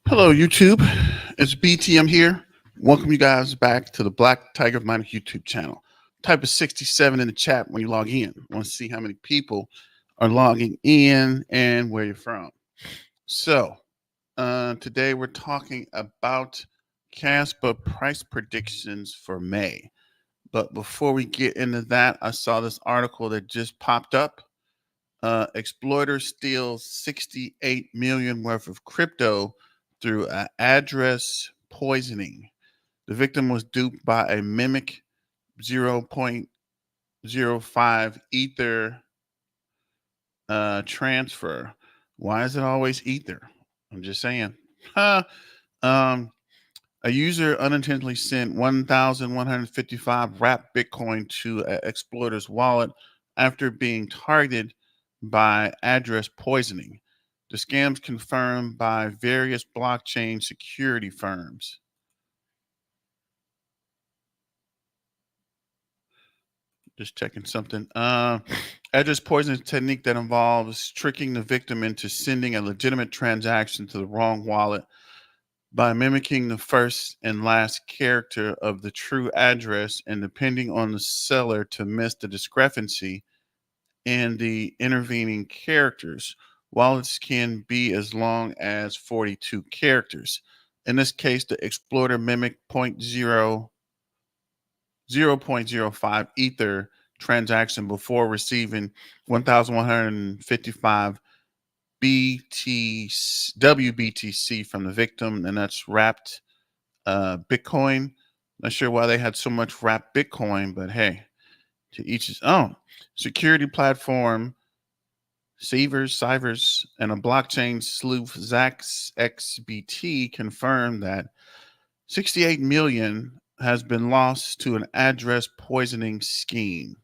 Hello, YouTube. It's BTM here. Welcome you guys back to the Black Tiger of Miner YouTube channel. Type of 67 in the chat when you log in. I want to see how many people are logging in and where you're from. So, today we're talking about Caspa price predictions for May. But before we get into that, I saw this article that just popped up. Exploiter steals 68 million worth of crypto through address poisoning. The victim was duped by a mimic 0.05 Ether transfer. Why is it always Ether? I'm just saying. um, a user unintentionally sent 1,155 wrapped Bitcoin to an exploiter's wallet after being targeted by address poisoning. The scams confirmed by various blockchain security firms. Just checking something. Address poisoning technique that involves tricking the victim into sending a legitimate transaction to the wrong wallet by mimicking the first and last character of the true address and depending on the seller to miss the discrepancy in the intervening characters. Wallets can be as long as 42 characters. In this case, the exploiter mimicked 0.05 Ether transaction before receiving 1,155 WBTC from the victim, and that's wrapped Bitcoin. Not sure why they had so much wrapped Bitcoin, but hey, to each his own. Security platform Cybers and a blockchain sleuth ZaxXBT confirmed that 68 million has been lost to an address poisoning scheme.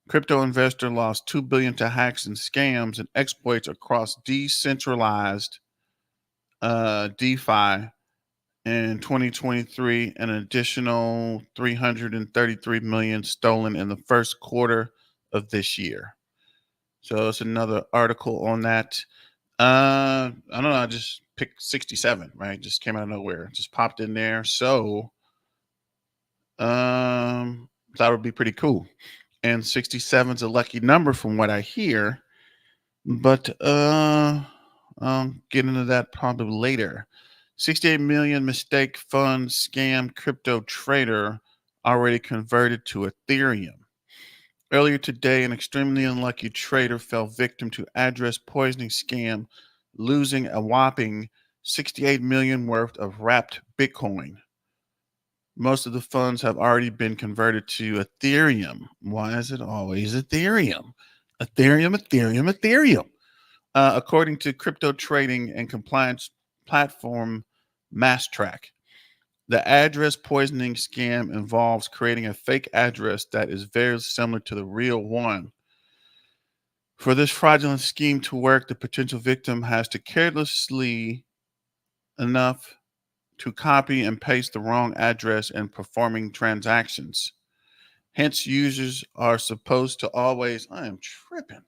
Crypto investor lost 2 billion to hacks and scams and exploits across decentralized DeFi in 2023, an additional 333 million stolen in the first quarter of this year. So it's another article on that. I don't know. I just picked 67, right? Just came out of nowhere. Just popped in there. So thought it would be pretty cool. And 67 is a lucky number from what I hear. But I'll get into that probably later. 68 million mistake fund scam crypto trader already converted to Ethereum. Earlier today, an extremely unlucky trader fell victim to address poisoning scam, losing a whopping 68 million worth of wrapped Bitcoin. Most of the funds have already been converted to Ethereum. Why is it always Ethereum? Ethereum. According to crypto trading and compliance platform MassTrack, the address poisoning scam involves creating a fake address that is very similar to the real one. For this fraudulent scheme to work, the potential victim has to carelessly enough to copy and paste the wrong address in performing transactions. Hence, users are supposed to always, I am tripping.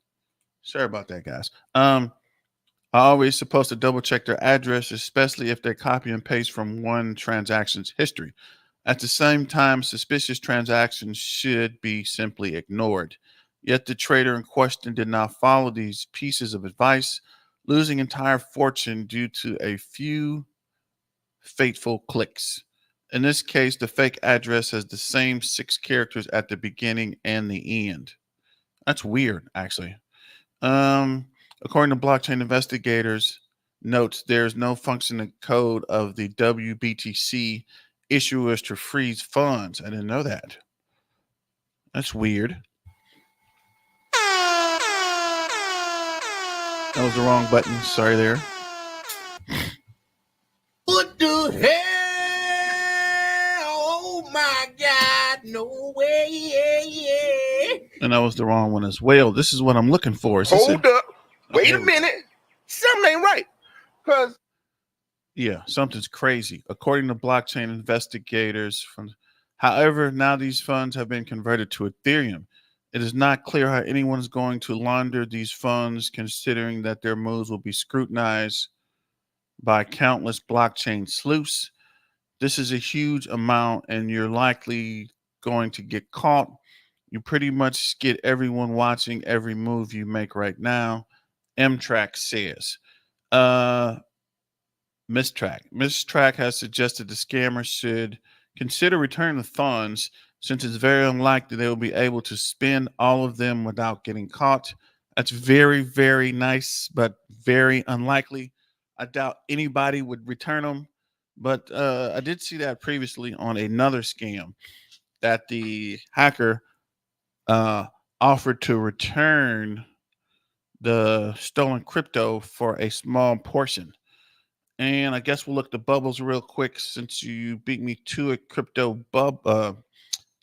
Sorry about that, guys. Are always supposed to double check their address, especially if they copy and paste from one transaction's history. At the same time, suspicious transactions should be simply ignored. Yet the trader in question did not follow these pieces of advice, losing entire fortune due to a few fateful clicks. In this case, the fake address has the same 6 characters at the beginning and the end. That's weird, actually. According to blockchain investigators, notes there's no functioning code of the WBTC issuers to freeze funds. I didn't know that. That's weird. That was the wrong button. Sorry there. What the hell? Oh my God, no way. And that was the wrong one as well. This is what I'm looking for. Hold up. Wait a minute. Something ain't right. Because yeah, something's crazy. According to blockchain investigators however, now these funds have been converted to Ethereum. It is not clear how anyone is going to launder these funds, considering that their moves will be scrutinized by countless blockchain sleuths. This is a huge amount, and you're likely going to get caught. You pretty much get everyone watching every move you make right now. Mtrack says. Uh, Mistrack has suggested the scammers should consider returning the funds since it's very unlikely they will be able to spend all of them without getting caught. That's very, very nice, but very unlikely. I doubt anybody would return them. But I did see that previously on another scam that the hacker uh, offered to return the stolen crypto for a small portion. And I guess we'll look the bubbles real quick since you beat me to a crypto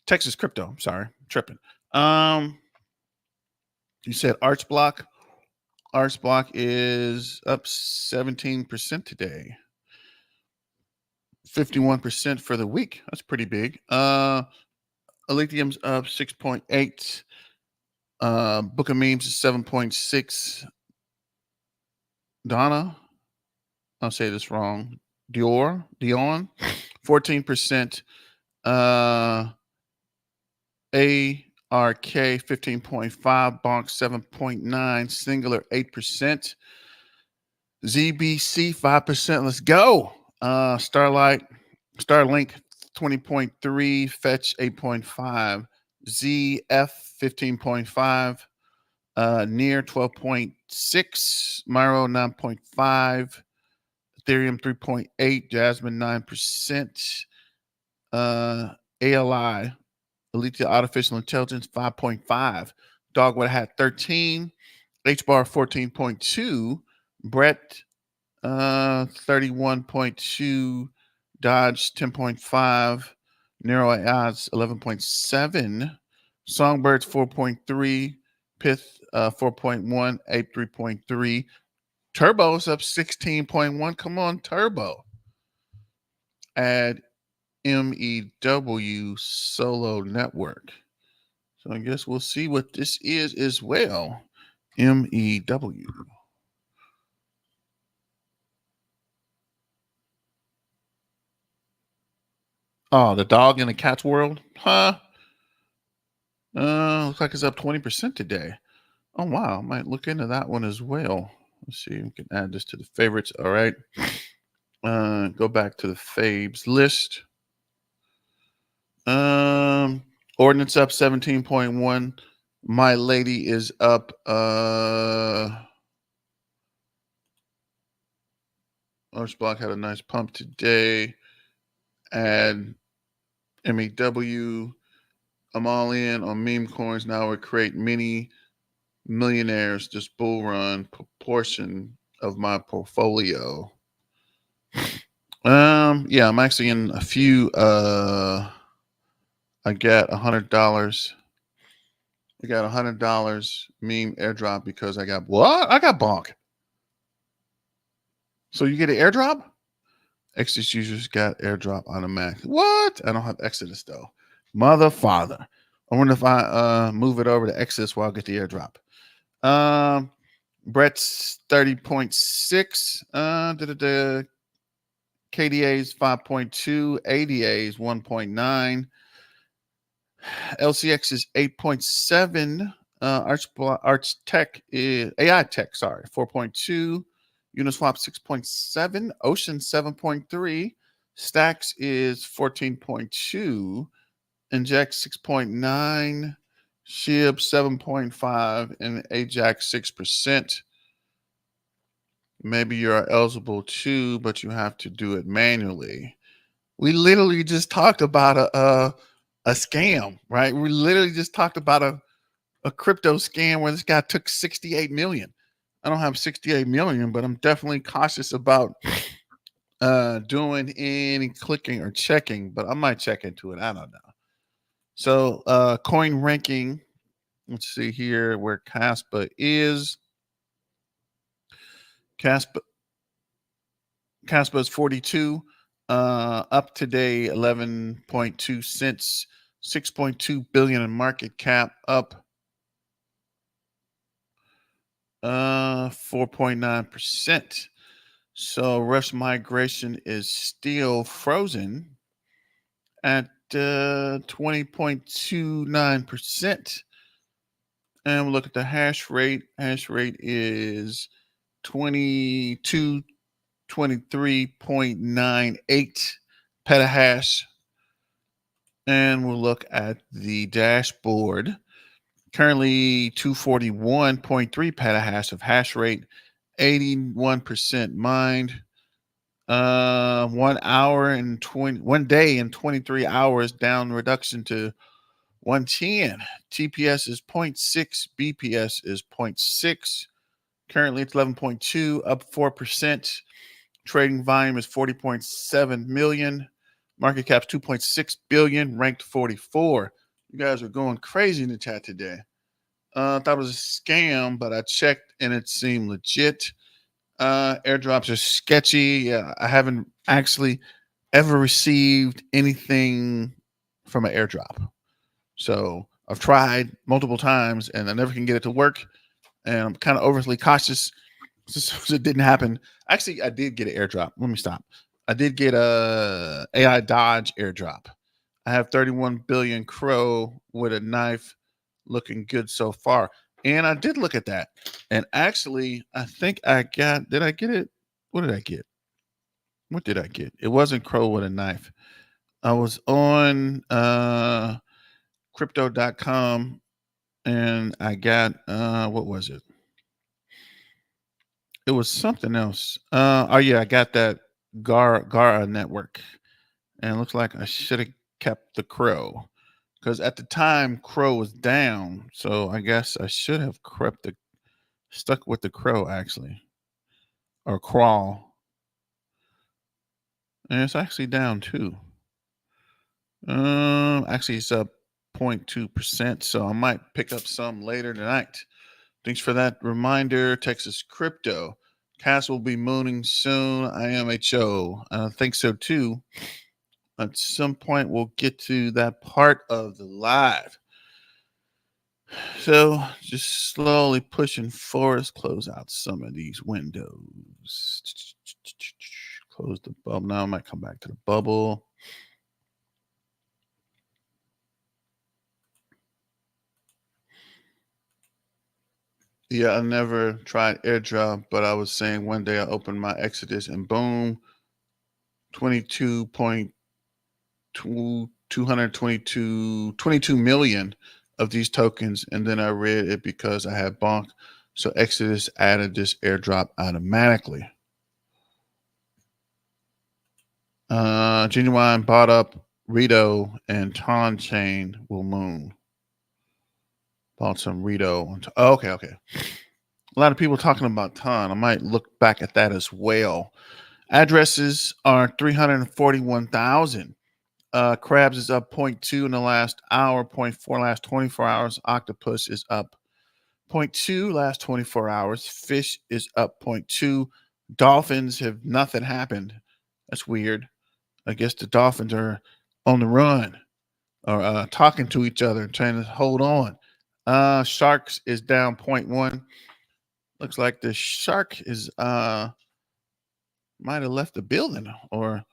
Texas crypto. I'm sorry, I'm tripping. You said Arch Block. Arch Block is up 17% today. 51% for the week. That's pretty big. Elysium's up 6.8. Book of Memes is 7.6. Donna, I'll say this wrong. Dion, 14%. ARK 15.5, Bonk 7.9, Singular 8%, ZBC 5%. Let's go. Starlink 20.3, Fetch 8.5, ZF 15.5, Near 12.6, Miro 9.5, Ethereum 3.8, Jasmine 9%, ALI, Elite Artificial Intelligence 5.5, Dogwood had 13, HBAR 14.2, Brett 31.2, Dodge 10.5, Neuro AI's 11.7, Songbirds 4.3, Pith 4.1, Ape 3.3, Turbo's up 16.1. Come on, Turbo. Add MEW Solo Network. So I guess we'll see what this is as well. MEW. Oh, the dog in the cat's world? Huh? Looks like it's up 20% today. Oh, wow. I might look into that one as well. Let's see. We can add this to the favorites. All right. Go back to the faves list. Ordnance up 17.1. My Lady is up Archblock had a nice pump today. Add MEW. I'm all in on meme coins now. We create mini millionaires this bull run proportion of my portfolio. Yeah, I'm actually in a few I got $100. I got $100 meme airdrop because I got what? I got bonk. So you get an airdrop? Exodus users got airdrop automatic. What? I don't have Exodus though. Mother father. I wonder if I move it over to Exodus while I get the airdrop. Brett's 30.6. KDA's 5.2. ADA's 1.9. LCX is 8.7. Arch Tech is AI Tech, sorry, 4.2. Uniswap 6.7. Ocean 7.3. Stacks is 14.2. Inject 6.9. SHIB 7.5. And Ajax 6%. Maybe you're eligible too, but you have to do it manually. We literally just talked about a scam, right? We literally just talked about a crypto scam where this guy took 68 million. I don't have 68 million, but I'm definitely cautious about doing any clicking or checking, but I might check into it. I don't know. So coin ranking, let's see here where Kaspa is. Kaspa is 42, up today 11.2 cents, 6.2 billion in market cap, up 4.9%. So refs migration is still frozen at 20.29%. And we'll look at the hash rate. Hash rate is 2223.98 petahash. And we'll look at the dashboard. Currently 241.3 petahash of hash rate, 81% mined. 1 hour and 1 day and 23 hours down reduction to 110. TPS is 0.6, BPS is 0.6. Currently it's 11.2, up 4%. Trading volume is 40.7 million. Market cap's 2.6 billion, ranked 44. You guys are going crazy in the chat today. Thought it was a scam, but I checked and it seemed legit. Airdrops are sketchy. I haven't actually ever received anything from an airdrop. So I've tried multiple times and I never can get it to work. And I'm kind of overly cautious. So it didn't happen. Actually, I did get an airdrop. Let me stop. I did get a AI Dodge airdrop. I have 31 billion crow with a knife, looking good so far. And I did look at that. And actually, I think I got, did I get it? What did I get? What did I get? It wasn't crow with a knife. I was on crypto.com and I got, what was it? It was something else. Oh yeah, I got that Gara network. And it looks like I should have kept the crow. Because at the time crow was down. So I guess I should have stuck with the crow actually. Or crawl. And it's actually down too. Actually it's up 0.2%. So I might pick up some later tonight. Thanks for that reminder, Texas Crypto. Cass will be mooning soon. IMHO. I think so too. At some point, we'll get to that part of the live. So just slowly pushing forward. Let's close out some of these windows. Close the bubble. Now I might come back to the bubble. Yeah, I never tried airdrop, but I was saying one day I opened my Exodus and boom, 22 million of these tokens. And then I read it because I had bonk. So Exodus added this airdrop automatically. Genuine bought up Rito and Ton Chain will moon. Bought some Rito. Oh, okay. A lot of people talking about Ton. I might look back at that as well. Addresses are 341,000. Crabs is up 0.2 in the last hour, 0.4 last 24 hours. Octopus is up 0.2 last 24 hours. Fish is up 0.2. Dolphins have nothing happened. That's weird. I guess the dolphins are on the run or talking to each other and trying to hold on. Sharks is down 0.1. Looks like the shark is might have left the building or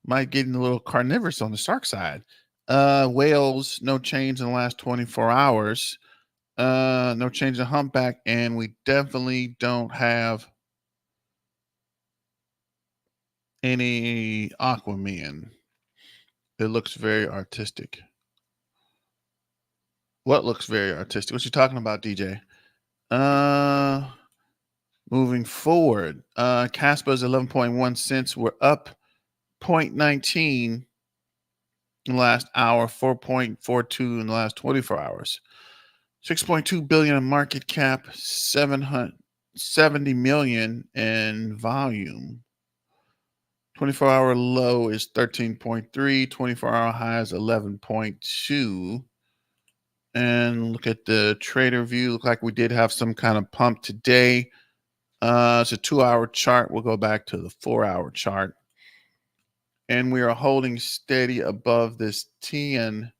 might get a little carnivorous on the shark side. Whales, no change in the last 24 hours. No change in humpback, and we definitely don't have any Aquaman. It looks very artistic. What looks very artistic? What you talking about, DJ? Moving forward, Caspa is 11.1 cents. We're up 0.19 in the last hour, 4.42 in the last 24 hours. 6.2 billion in market cap, 770 million in volume. 24-hour low is 13.3, 24-hour high is 11.2. And look at the trader view. Look like we did have some kind of pump today. It's a 2-hour chart. We'll go back to the 4-hour chart. And we are holding steady above this 10.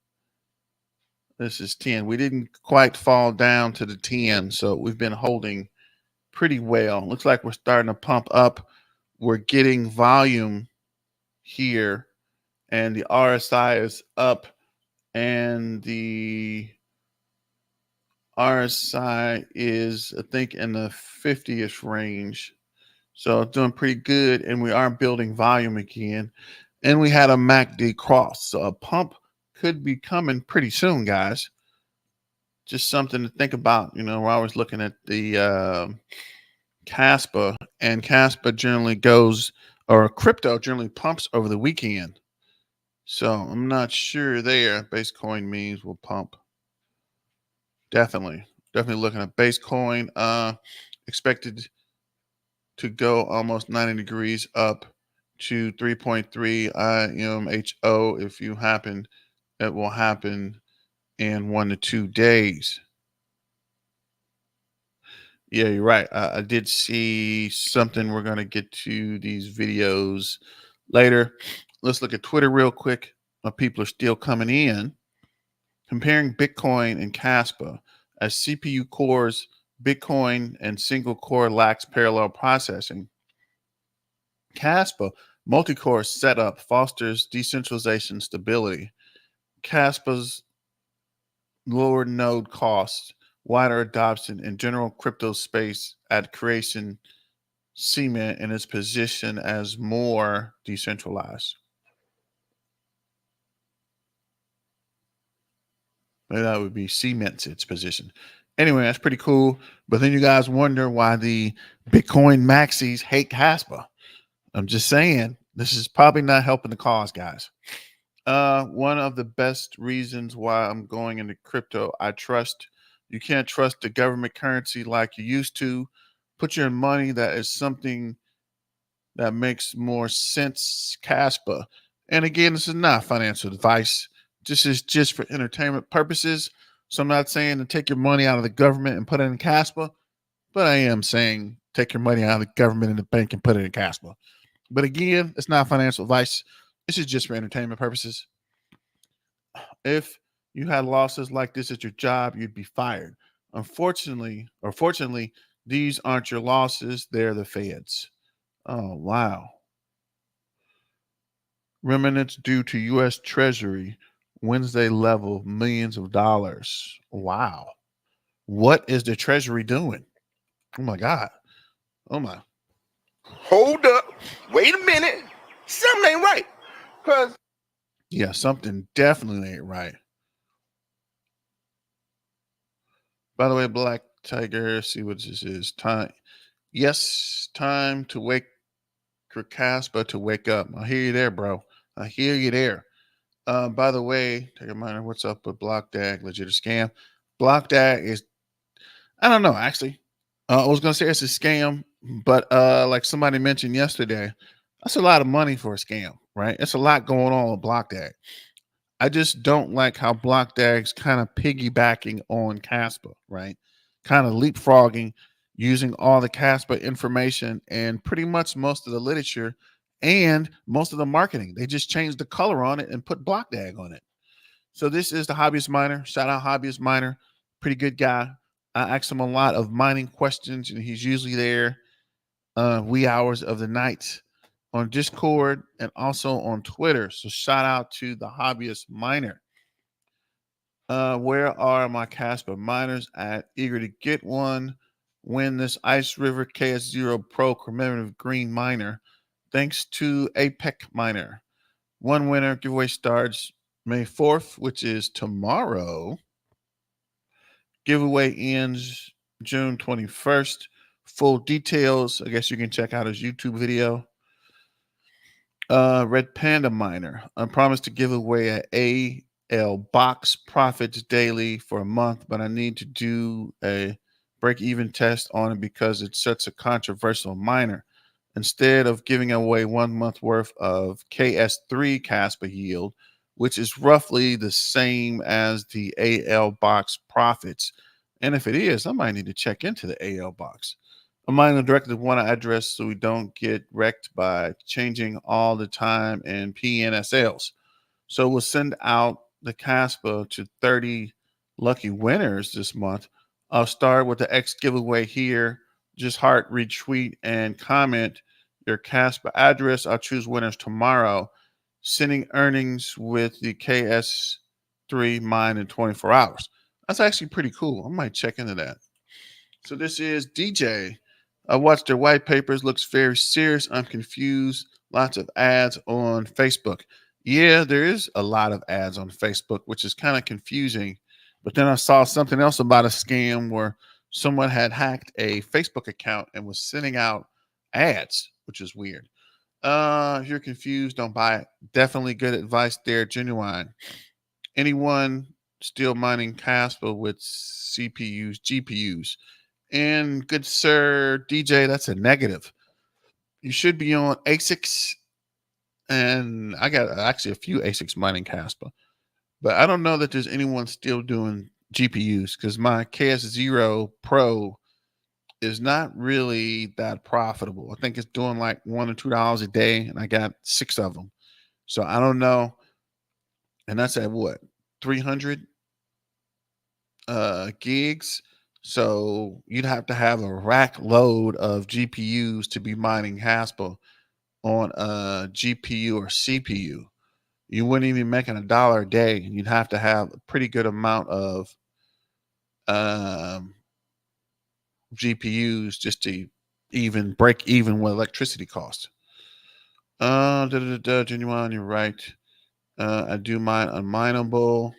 This is 10. We didn't quite fall down to the 10, so we've been holding pretty well. Looks like we're starting to pump up. we're getting volume here, and the RSI is up, and the RSI is, I think, in the 50ish range. So doing pretty good, and we are building volume again. And we had a MACD cross. So a pump could be coming pretty soon, guys. Just something to think about. You know, we're always looking at the Caspa, and Caspa generally goes, or crypto generally pumps over the weekend. So I'm not sure there. Base coin means will pump. Definitely looking at base coin. Expected to go almost 90 degrees up to 3.3 IMHO. If you happen, it will happen in 1 to 2 days. Yeah, you're right. I did see something. We're going to get to these videos later. Let's look at Twitter real quick. People are still coming in. Comparing Bitcoin and Caspa as CPU cores, Bitcoin and single core lacks parallel processing. Caspa multi-core setup fosters decentralization stability. Caspa's lower node costs, wider adoption, and general crypto space at creation cement in its position as more decentralized. Maybe that would be cements its position. Anyway, that's pretty cool. But then you guys wonder why the Bitcoin maxis hate Caspa. I'm just saying, this is probably not helping the cause, guys. One of the best reasons why I'm going into crypto, you can't trust the government currency like you used to. Put your money that is something that makes more sense, Caspa. And again, this is not financial advice. This is just for entertainment purposes. So I'm not saying to take your money out of the government and put it in Caspa, but I am saying take your money out of the government in the bank and put it in Caspa. But again, it's not financial advice. This is just for entertainment purposes. If you had losses like this at your job, you'd be fired. Unfortunately, or fortunately, these aren't your losses, they're the feds. Oh, wow. Remnants due to U.S. Treasury Wednesday level millions of dollars. Wow. What is the Treasury doing? Oh, my God. Oh, my. Hold up. Wait a minute. Something ain't right. Because Yeah, something definitely ain't right. By the way, Black Tiger, see what this is. Time. Yes, time to wake for Caspa to wake up. I hear you there, bro. I hear you there. By the way, take a minor. What's up with BlockDAG? Legit a scam. BlockDAG is, I don't know, actually. I was gonna say it's a scam, but like somebody mentioned yesterday, that's a lot of money for a scam, right? It's a lot going on with BlockDAG. I just don't like how BlockDAG's kind of piggybacking on Caspa, right? Kind of leapfrogging, using all the Caspa information and pretty much most of the literature and most of the marketing. They just changed the color on it and put BlockDAG on it. So this is the Hobbyist Miner. Shout out Hobbyist Miner. Pretty good guy. I ask him a lot of mining questions, and he's usually there wee hours of the night on Discord and also on Twitter. So shout out to the Hobbyist Miner. Where are my Caspa miners at? Eager to get one. Win this Ice River KS0 Pro commemorative green miner. Thanks to APEC Miner. One winner giveaway starts May 4th, which is tomorrow. Giveaway ends June 21st. Full details, I guess you can check out his YouTube video. Red Panda Miner. I promised to give away a AL box profits daily for a month, but I need to do a break even test on it because it's such a controversial miner. Instead of giving away 1 month worth of KS3 Caspa yield, which is roughly the same as the AL box profits. And if it is, I might need to check into the AL box. A miner directed one address so we don't get wrecked by changing all the time and PNSLs. So we'll send out the Caspa to 30 lucky winners this month. I'll start with the X giveaway here. Just heart, retweet, and comment your Caspa address. I'll choose winners tomorrow. Sending earnings with the KS3 mine in 24 hours. That's actually pretty cool. I might check into that. So this is DJ. I watched their white papers. Looks very serious. I'm confused. Lots of ads on Facebook. Yeah, there is a lot of ads on Facebook, which is kind of confusing. But then I saw something else about a scam where someone had hacked a Facebook account and was sending out ads, which is weird. If you're confused, don't buy it. Definitely good advice there, genuine. Anyone still mining Caspa with CPUs, GPUs? And good sir, DJ, that's a negative. You should be on ASICs, and I got actually a few ASICs mining Caspa, but I don't know that there's anyone still doing GPUs because my KS0 Pro is not really that profitable. I think it's doing like $1 or $2 a day, and I got 6 of them. So I don't know. And that's at what, 300 gigs. So you'd have to have a rack load of GPUs to be mining Haspel on a GPU or CPU. You wouldn't even be making $1 a day, and you'd have to have a pretty good amount of um, GPUs just to even break even with electricity costs. Genuine, you're right. I do mine unmineable.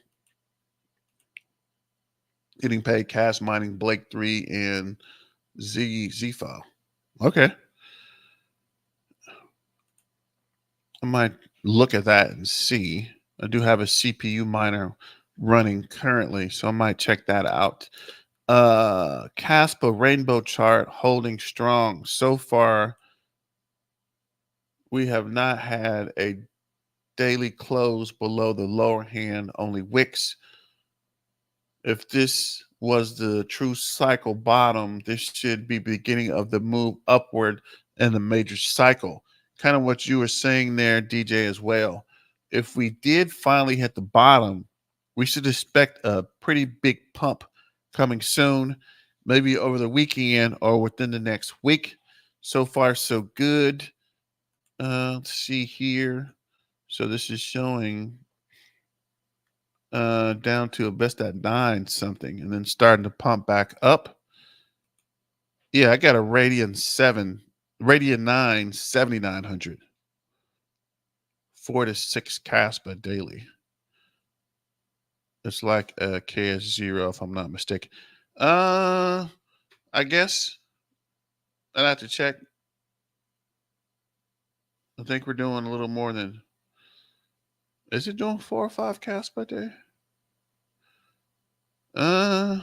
Getting paid cash mining Blake 3 and Z file. Okay. I might look at that and see. I do have a CPU miner running currently, so I might check that out. Caspa rainbow chart holding strong. So far, we have not had a daily close below the lower hand, only wicks. If this was the true cycle bottom, this should be beginning of the move upward in the major cycle. Kind of what you were saying there, DJ, as well. If we did finally hit the bottom, we should expect a pretty big pump coming soon, maybe over the weekend or within the next week. So far, so good. Let's see here. So this is showing down to a best at 9 something and then starting to pump back up. Yeah, I got a Radeon 9 7900. 4 to 6 Caspa daily. It's like a KS0 if I'm not mistaken. I guess I'd have to check. I think we're doing a little more than. Is it doing 4 or 5 Caspa a day? I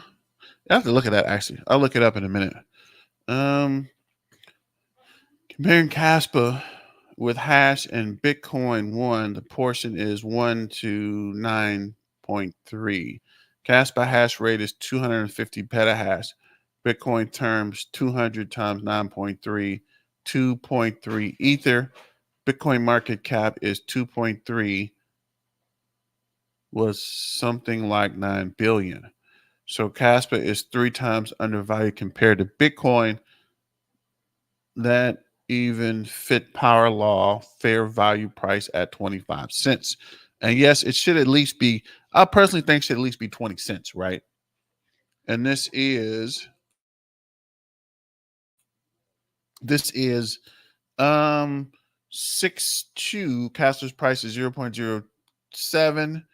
have to look at that actually. I'll look it up in a minute. Comparing Caspa with hash and Bitcoin 1, the portion is 1 to 9.3. Caspa hash rate is 250 petahash. Bitcoin terms 200 times 9.3, 2.3 Ether. Bitcoin market cap is 2.3, was something like 9 billion. So Caspa is 3 times undervalued compared to Bitcoin. That even fit power law fair value price at 25 cents. And yes, it should at least be, I personally think should at least be 20 cents, right? And this is um 6.2. Casper's price is 0.07,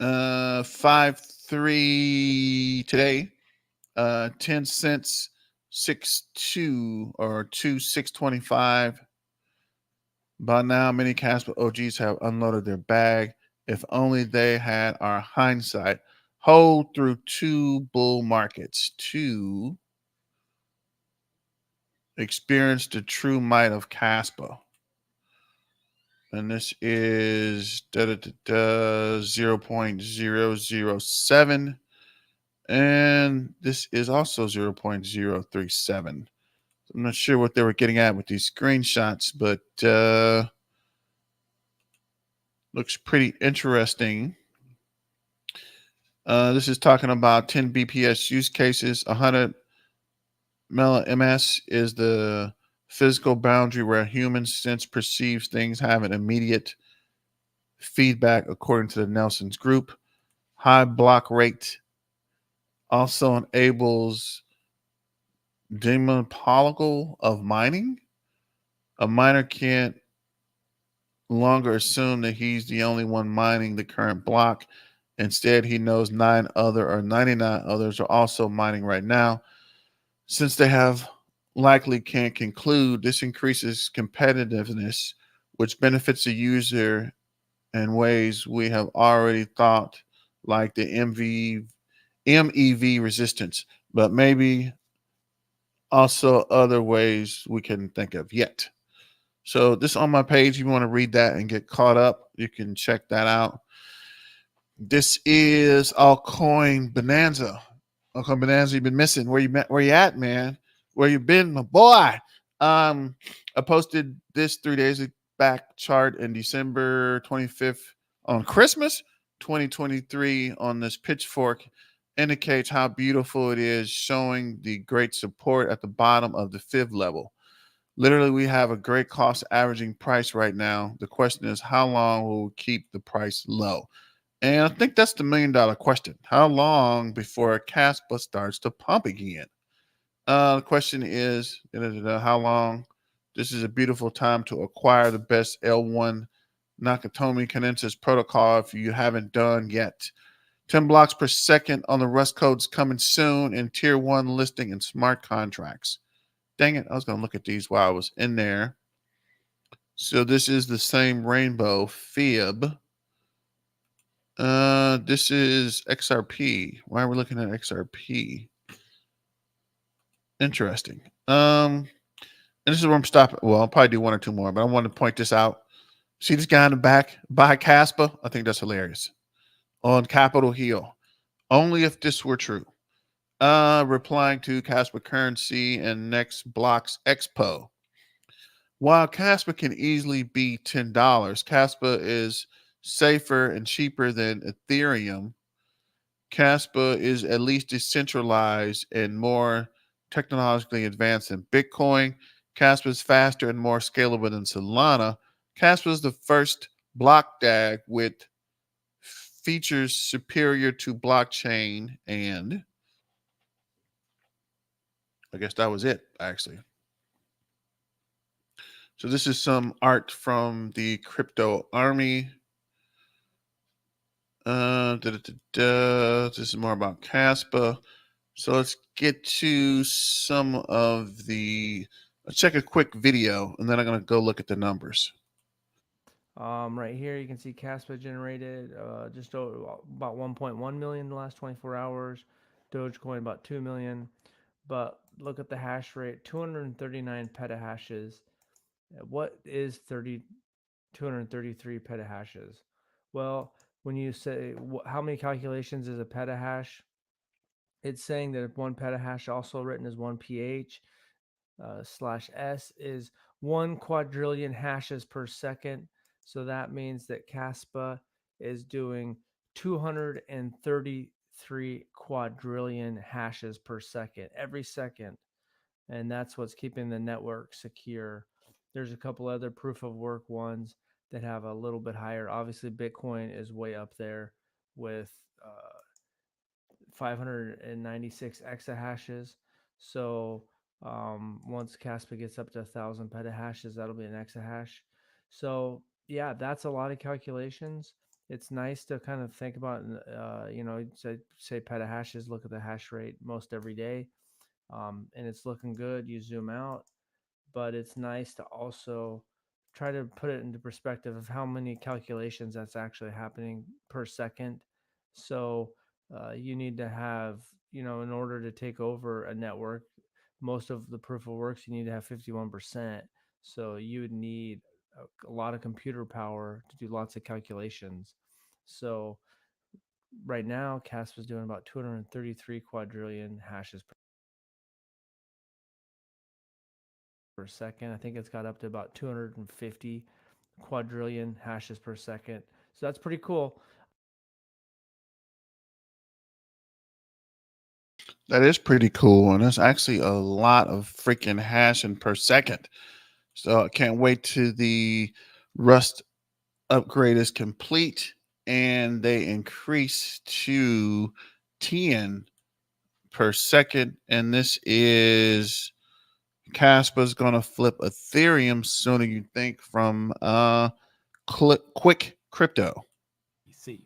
5.3 today, 10 cents, 6.2 or 2.625. By now, many Caspa OGs have unloaded their bag. If only they had our hindsight. Hold through 2 bull markets to experience the true might of Caspa. And this is 0.007. And this is also 0.037. I'm not sure what they were getting at with these screenshots, but looks pretty interesting. This is talking about 10 BPS use cases. 100 MS is the physical boundary where a human sense perceives things have an immediate feedback according to the Nelson's group. High block rate also enables demonological of mining. A miner can't longer assume that he's the only one mining the current block. Instead, he knows 99 others are also mining right now. Since they have likely can conclude, this increases competitiveness, which benefits the user in ways we have already thought, like the MEV resistance, but maybe also other ways we can think of yet. So this on my page, if you want to read that and get caught up, you can check that out. This is altcoin bonanza. Altcoin bonanza, you've been missing. Where you at, man? Where you been, my boy? I posted this 3 days back chart in December 25th on Christmas 2023 on this pitchfork. Indicates how beautiful it is, showing the great support at the bottom of the fib level. Literally, we have a great cost averaging price right now. The question is, how long will we keep the price low? And I think that's the $1 million question. How long before Caspa starts to pump again? The question is, how long? This is a beautiful time to acquire the best L1 Nakatomi consensus protocol if you haven't done yet. 10 blocks per second on the Rust codes coming soon in tier 1 listing and smart contracts. Dang it, I was going to look at these while I was in there. So this is the same rainbow fib. This is XRP. Why are we looking at XRP? Interesting. And this is where I'm stopping. Well, I'll probably do one or two more, but I want to point this out. See this guy in the back by Kaspa? I think that's hilarious. On Capitol Hill. Only if this were true. Replying to Kaspa Currency and Next Blocks Expo. While Caspa can easily be $10, Caspa is safer and cheaper than Ethereum. Caspa is at least decentralized and more technologically advanced than Bitcoin. Caspa is faster and more scalable than Solana. Caspa is the first block DAG with features superior to blockchain, and I guess that was it, actually. So this is some art from the crypto army. This is more about Caspa. So let's get to some of the. Let's check a quick video, and then I'm gonna go look at the numbers. Right here you can see Caspa generated just about 1.1 million in the last 24 hours. Dogecoin about 2 million. But look at the hash rate, 239 petahashes. What is 233 petahashes? Well, when you say how many calculations is a petahash, it's saying that if one petahash, also written as 1 ph, slash s, is 1 quadrillion hashes per second. So that means that Caspa is doing 233 quadrillion hashes per second every second. And that's what's keeping the network secure. There's a couple other proof of work ones that have a little bit higher. Obviously, Bitcoin is way up there with 596 exahashes. So once Caspa gets up to 1,000 petahashes, that'll be an exahash. So yeah, that's a lot of calculations. It's nice to kind of think about, say petahashes, look at the hash rate most every day, and it's looking good. You zoom out, but it's nice to also try to put it into perspective of how many calculations that's actually happening per second. So you need to have, in order to take over a network, most of the proof of works, you need to have 51%. So you would need a lot of computer power to do lots of calculations. So right now, Casp is doing about 233 quadrillion hashes per second. I think it's got up to about 250 quadrillion hashes per second. So that's pretty cool. That is pretty cool. And that's actually a lot of freaking hashing per second. So I can't wait till the Rust upgrade is complete and they increase to 10 per second. And this is Caspa's gonna flip Ethereum sooner you think from quick crypto. SEC.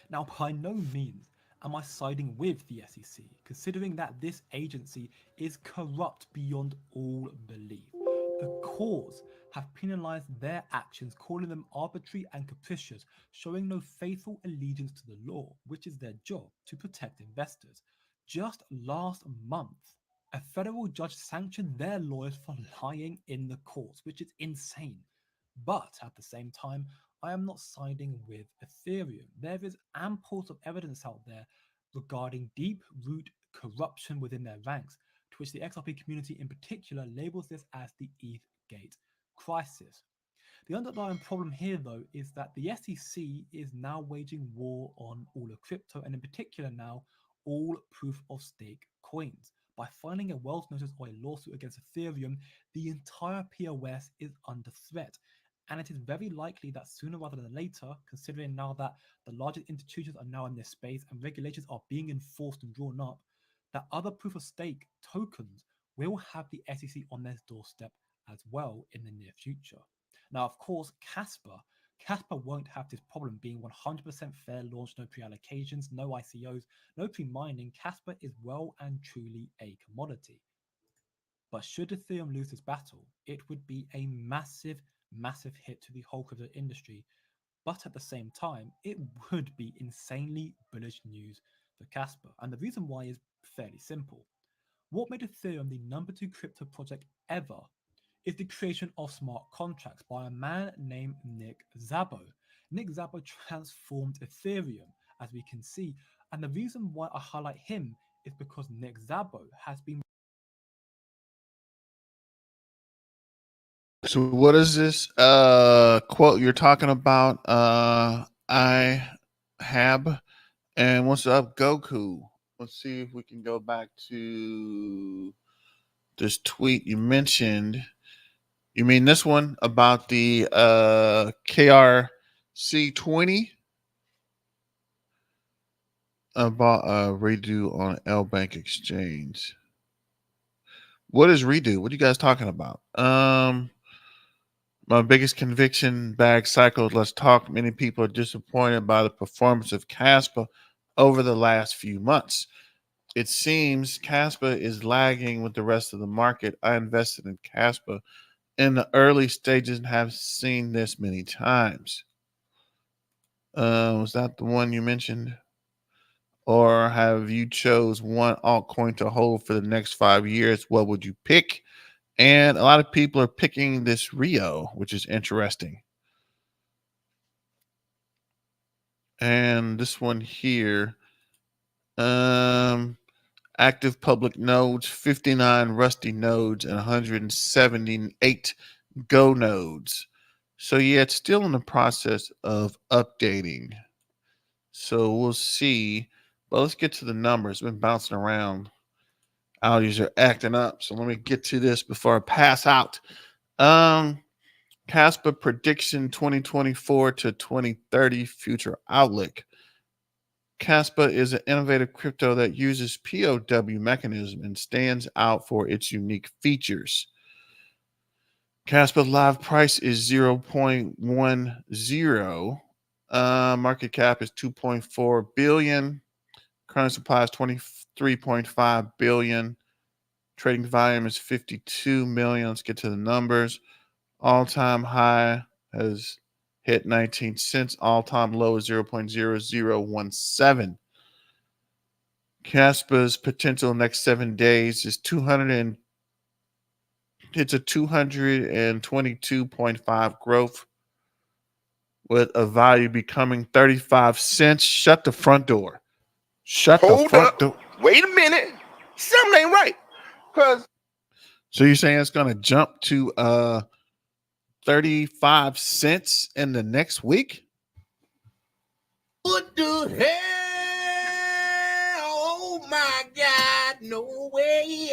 Now, by no means am I siding with the SEC, considering that this agency is corrupt beyond all belief. The courts have penalized their actions, calling them arbitrary and capricious, showing no faithful allegiance to the law, which is their job to protect investors. Just last month, a federal judge sanctioned their lawyers for lying in the courts, which is insane. But at the same time, I am not siding with Ethereum. There is ample of evidence out there regarding deep root corruption within their ranks, to which the XRP community in particular labels this as the ETH Gate crisis. The underlying problem here, though, is that the SEC is now waging war on all of crypto, and in particular now all proof of stake coins. By filing a Wells notice or a lawsuit against Ethereum, the entire POS is under threat. And it is very likely that sooner rather than later, considering now that the largest institutions are now in this space and regulations are being enforced and drawn up, that other proof of stake tokens will have the SEC on their doorstep as well in the near future. Now, of course, Caspa won't have this problem being 100% fair launch, no pre-allocations, no ICOs, no pre-mining. Caspa is well and truly a commodity. But should Ethereum lose this battle, it would be a massive, massive hit to the whole crypto industry. But at the same time, it would be insanely bullish news for Casper. And the reason why is fairly simple. What made Ethereum the number 2 crypto project ever is the creation of smart contracts by a man named Nick Szabo. Nick Szabo transformed Ethereum, as we can see. And the reason why I highlight him is because Nick Szabo has been. So what is this quote you're talking about? I have and what's up, Goku? Let's see if we can go back to this tweet you mentioned. You mean this one about the KRC20 about redo on L Bank Exchange? What is redo? What are you guys talking about? My biggest conviction bag cycle. Let's talk. Many people are disappointed by the performance of Caspa over the last few months. It seems Caspa is lagging with the rest of the market. I invested in Caspa in the early stages and have seen this many times. Was that the one you mentioned? Or have you chose one altcoin to hold for the next 5 years? What would you pick? And a lot of people are picking this Rio, which is interesting. And this one here, active public nodes, 59 rusty nodes, and 178 go nodes. So yeah, it's still in the process of updating. So we'll see. But let's get to the numbers. It's been bouncing around. Audis are acting up. So let me get to this before I pass out. Caspa prediction 2024 to 2030 future outlook. Caspa is an innovative crypto that uses POW mechanism and stands out for its unique features. Caspa live price is 0.10. Market cap is 2.4 billion. Current supply is 23.5 billion. Trading volume is 52 million. Let's get to the numbers. All-time high has hit 19 cents. All-time low is 0.0017. Caspa's potential next 7 days is 200 it's a 222.5 growth with a value becoming 35 cents. Shut the front door. Shut the Hold front up. door. Wait a minute. Something ain't right. Cause So you're saying it's going to jump to 35 cents in the next week? what the hell? Oh my God, no way.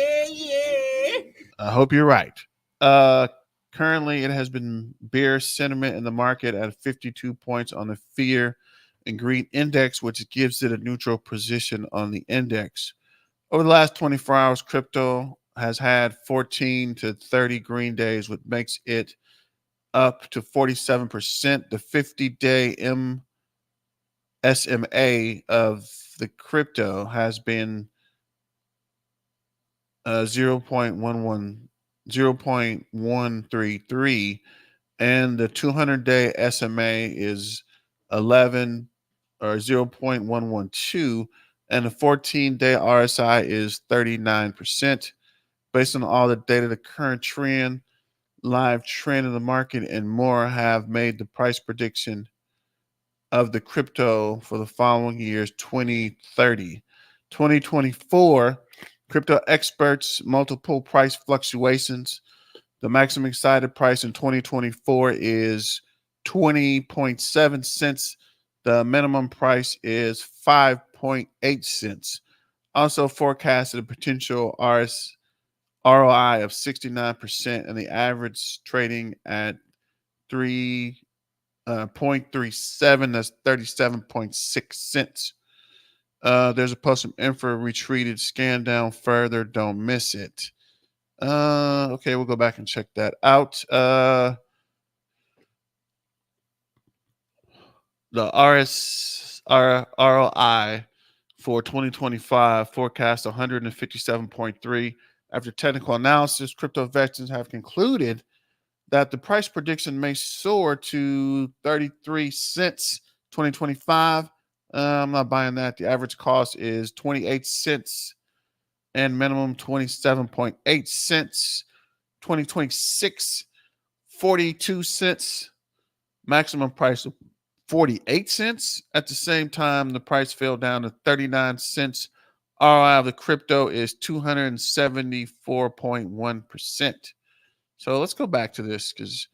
I hope you're right. Currently, it has been bearish sentiment in the market at 52 points on the fear and greed index, which gives it a neutral position on the index. Over the last 24 hours, crypto has had 14 to 30 green days, which makes it up to 47%. The 50-day SMA of the crypto has been 0.133, and the 200-day SMA is 11 or 0.112, and the 14-day RSI is 39%. Based on all the data, the current trend, live trend in the market, and more have made the price prediction of the crypto for the following years: 2030, 2024. Crypto experts, multiple price fluctuations. The maximum excited price in 2024 is 20.7 cents. The minimum price is 5.8 cents. Also forecasted a potential ROI of 69%, and the average trading at 3.37. That's 37.6 cents. There's a post from info retreated. Scan down further. Don't miss it. Okay, we'll go back and check that out. The ROI for 2025 forecast 157.3. After technical analysis, crypto veterans have concluded that the price prediction may soar to 33 cents 2025. I'm not buying that. The average cost is 28 cents and minimum 27.8 cents. 2026, 42 cents. Maximum price of 48 cents. At the same time, the price fell down to 39 cents. ROI of the crypto is 274.1%. So let's go back to this because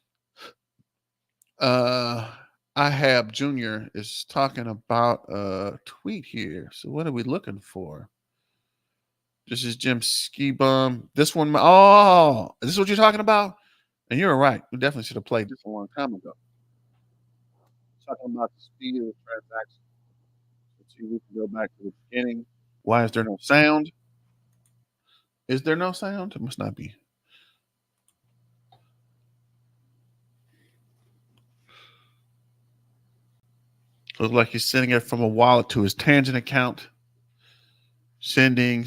IHAB Jr. is talking about a tweet here. So what are we looking for? This is Jim Ski Bum. This one, oh, is this what you're talking about? And you're right. We definitely should have played this a long time ago. Talking about the speed of the transaction. Let's see, we can go back to the beginning. Why is there no sound? Is there no sound? It must not be. Looks like he's sending it from a wallet to his Tangent account. Sending.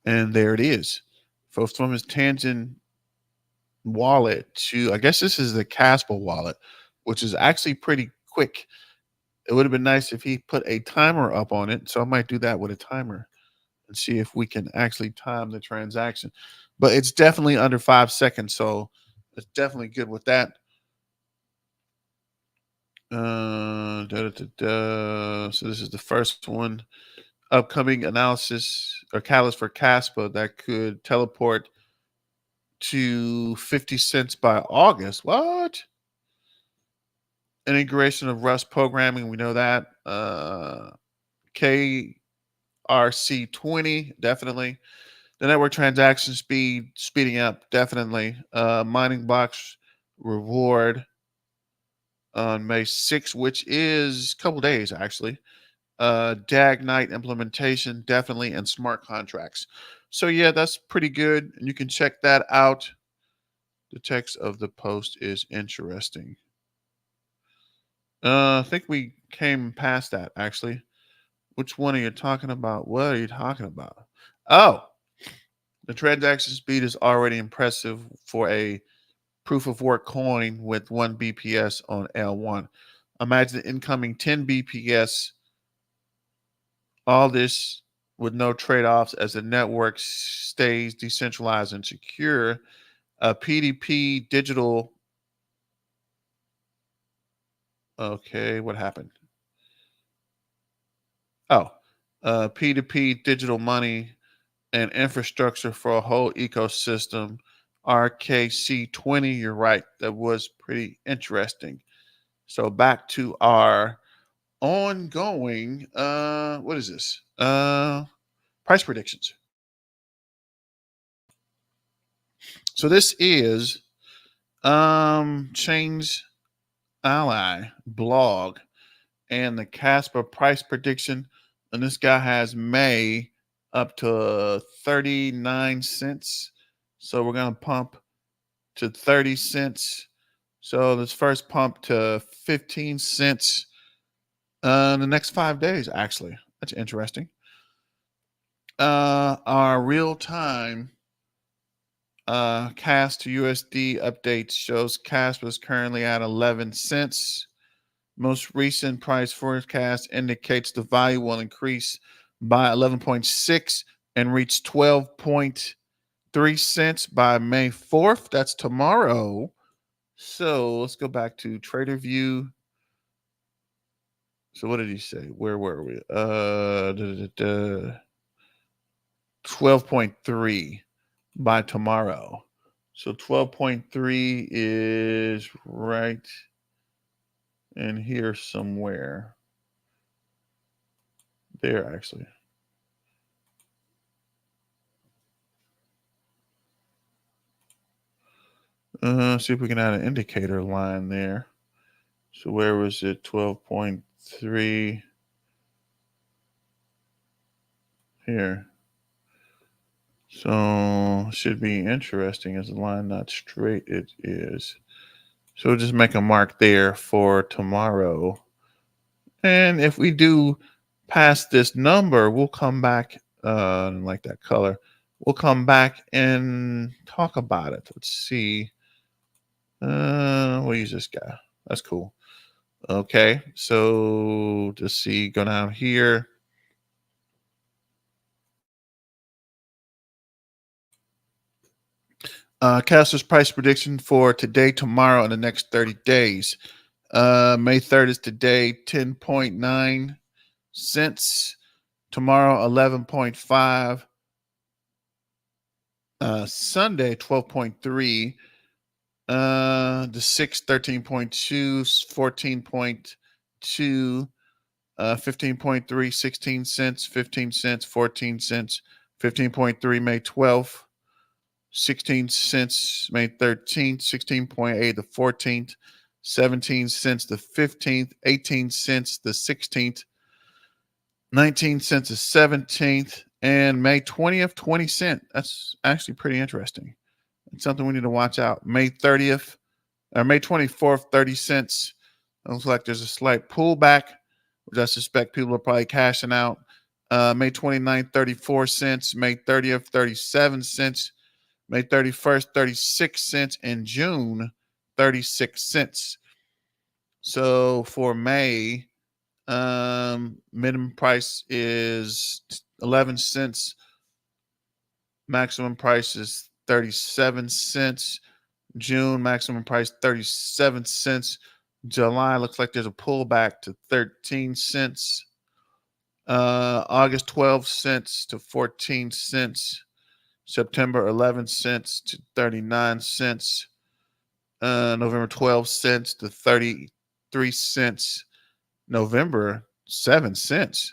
And there it is. From his Tangent wallet to, I guess this is the Kaspa wallet, which is actually pretty quick. It would have been nice if he put a timer up on it. So I might do that with a timer and see if we can actually time the transaction. But it's definitely under 5 seconds. So it's definitely good with that. So this is the first one. Upcoming analysis or catalyst for Caspa that could teleport to 50 cents by August. What? Integration of Rust programming. We know that. KRC20, definitely. The network transaction speeding up, definitely. Mining blocks reward on May 6th, which is a couple days actually. DAG night implementation, definitely, and smart contracts. So yeah, that's pretty good. And you can check that out. The text of the post is interesting. I think we came past that actually. Which one are you talking about? What are you talking about? Oh, the transaction speed is already impressive for a proof of work coin with 1 BPS on L1. Imagine the incoming 10 BPS. All this with no trade-offs as the network stays decentralized and secure. PDP digital. Okay, what happened? Oh, P2P digital money and infrastructure for a whole ecosystem. RKC20, you're right. That was pretty interesting. So back to our ongoing. What is this? Price predictions. So this is Change Ally blog and the Caspa price prediction. And this guy has May up to 39 cents. So we're going to pump to 30 cents. So this first pump to 15 cents in the next 5 days, actually. That's interesting. Our real time CAS to USD update shows CAS was currently at 11 cents. Most recent price forecast indicates the value will increase by 11.6 and reach 12.3 cents by May 4th. That's tomorrow. So let's go back to Trader View. So what did he say? Where were we? 12.3 by tomorrow. So 12.3 is right in here somewhere. There, actually. See if we can add an indicator line there. So where was it? 12.3 here. So should be interesting. Is the line not straight? It is. So we'll just make a mark there for tomorrow. And if we do pass this number, we'll come back, like that color. We'll come back and talk about it. Let's see. We'll use this guy. That's cool. Okay, so just see, go down here. Caspa's price prediction for today, tomorrow, and the next 30 days. May 3rd is today, 10.9 cents. Tomorrow, 11.5. Sunday, 12.3. The 6th, 13.2, 14.2, 15.3, 16 cents, 15 cents, 14 cents, 15.3 May 12th, 16 cents May 13th, 16.8 the 14th, 17 cents the 15th, 18 cents the 16th, 19 cents the 17th, and May 20th, 20 cents. That's actually pretty interesting. It's something we need to watch out. May 30th, or May 24th, 30 cents. It looks like there's a slight pullback, which I suspect people are probably cashing out. May 29th, 34 cents. May 30th, 37 cents. May 31st, 36 cents. And June, 36 cents. So for May, minimum price is 11 cents. Maximum price is 37 cents. June, maximum price 37 cents. July looks like there's a pullback to 13 cents. August 12 cents to 14 cents. September 11 cents to 39 cents. November 12 cents to 33 cents. November 7 cents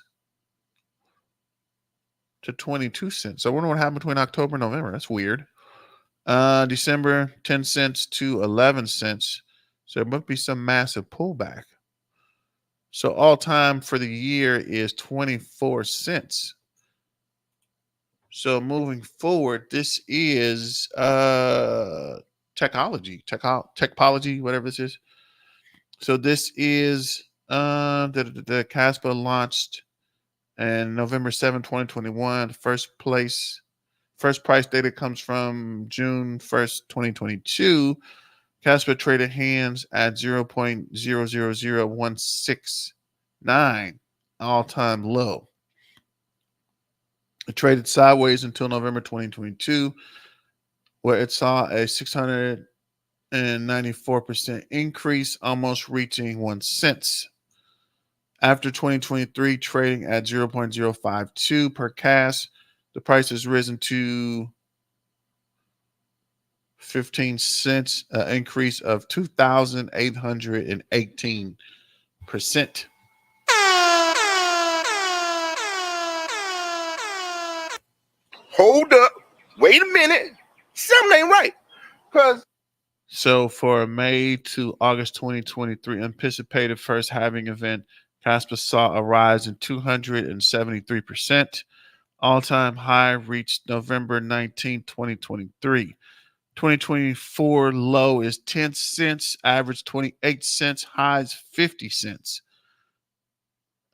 to 22 cents. So I wonder what happened between October and November. That's weird. December 10 cents to 11 cents. So there must be some massive pullback. So all time for the year is 24 cents. So moving forward, this is technology, whatever this is. So this is the Caspa launched in November 7, 2021. First price data comes from June 1st, 2022. Caspa traded hands at 0.000169, all-time low. It traded sideways until November 2022, where it saw a 694% increase, almost reaching 1 cent. After 2023, trading at 0.052 per CAS, the price has risen to 15 cents, an increase of 2,818%. minute, something ain't right. Cause So for May to August 2023 anticipated first halving event, Caspa saw a rise in 273%. All-time high reached November 19, 2023. 2024 low is 10 cents, average 28 cents, highs 50 cents.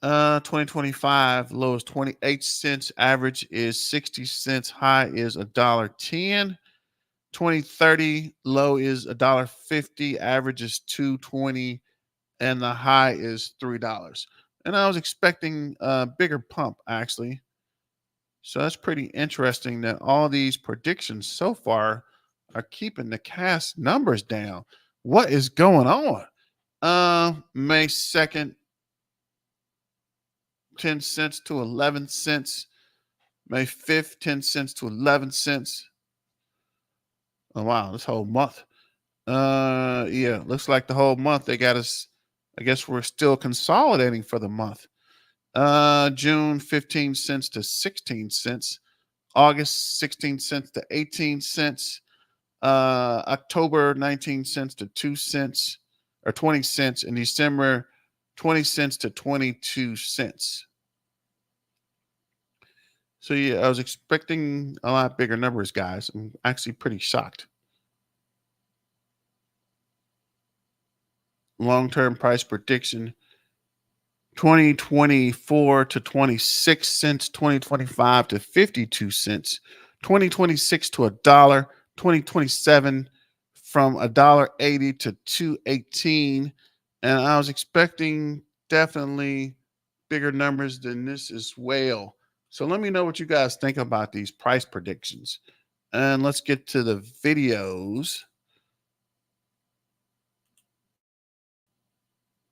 2025 low is 28 cents, average is 60 cents, high is $1.10. 2030 low is $1.50, average is 2.20, and the high is $3. And I was expecting a bigger pump actually. So that's pretty interesting that all these predictions so far are keeping the cast numbers down. What is going on? May 2nd, 10 cents to 11 cents. May 5th, 10 cents to 11 cents. Oh, wow, this whole month. Yeah, looks like the whole month they got us. I guess we're still consolidating for the month. June 15 cents to 16 cents. August 16 cents to 18 cents. October 19 cents to 2 cents or 20 cents. In December 20 cents to 22 cents. So yeah, I was expecting a lot bigger numbers, guys. I'm actually pretty shocked. Long-term price prediction 2024 to 26 cents, 2025 to 52 cents, 2026 to $1, 2027 from $1.80 to 2.18. And I was expecting definitely bigger numbers than this as well. So let me know what you guys think about these price predictions. And let's get to the videos.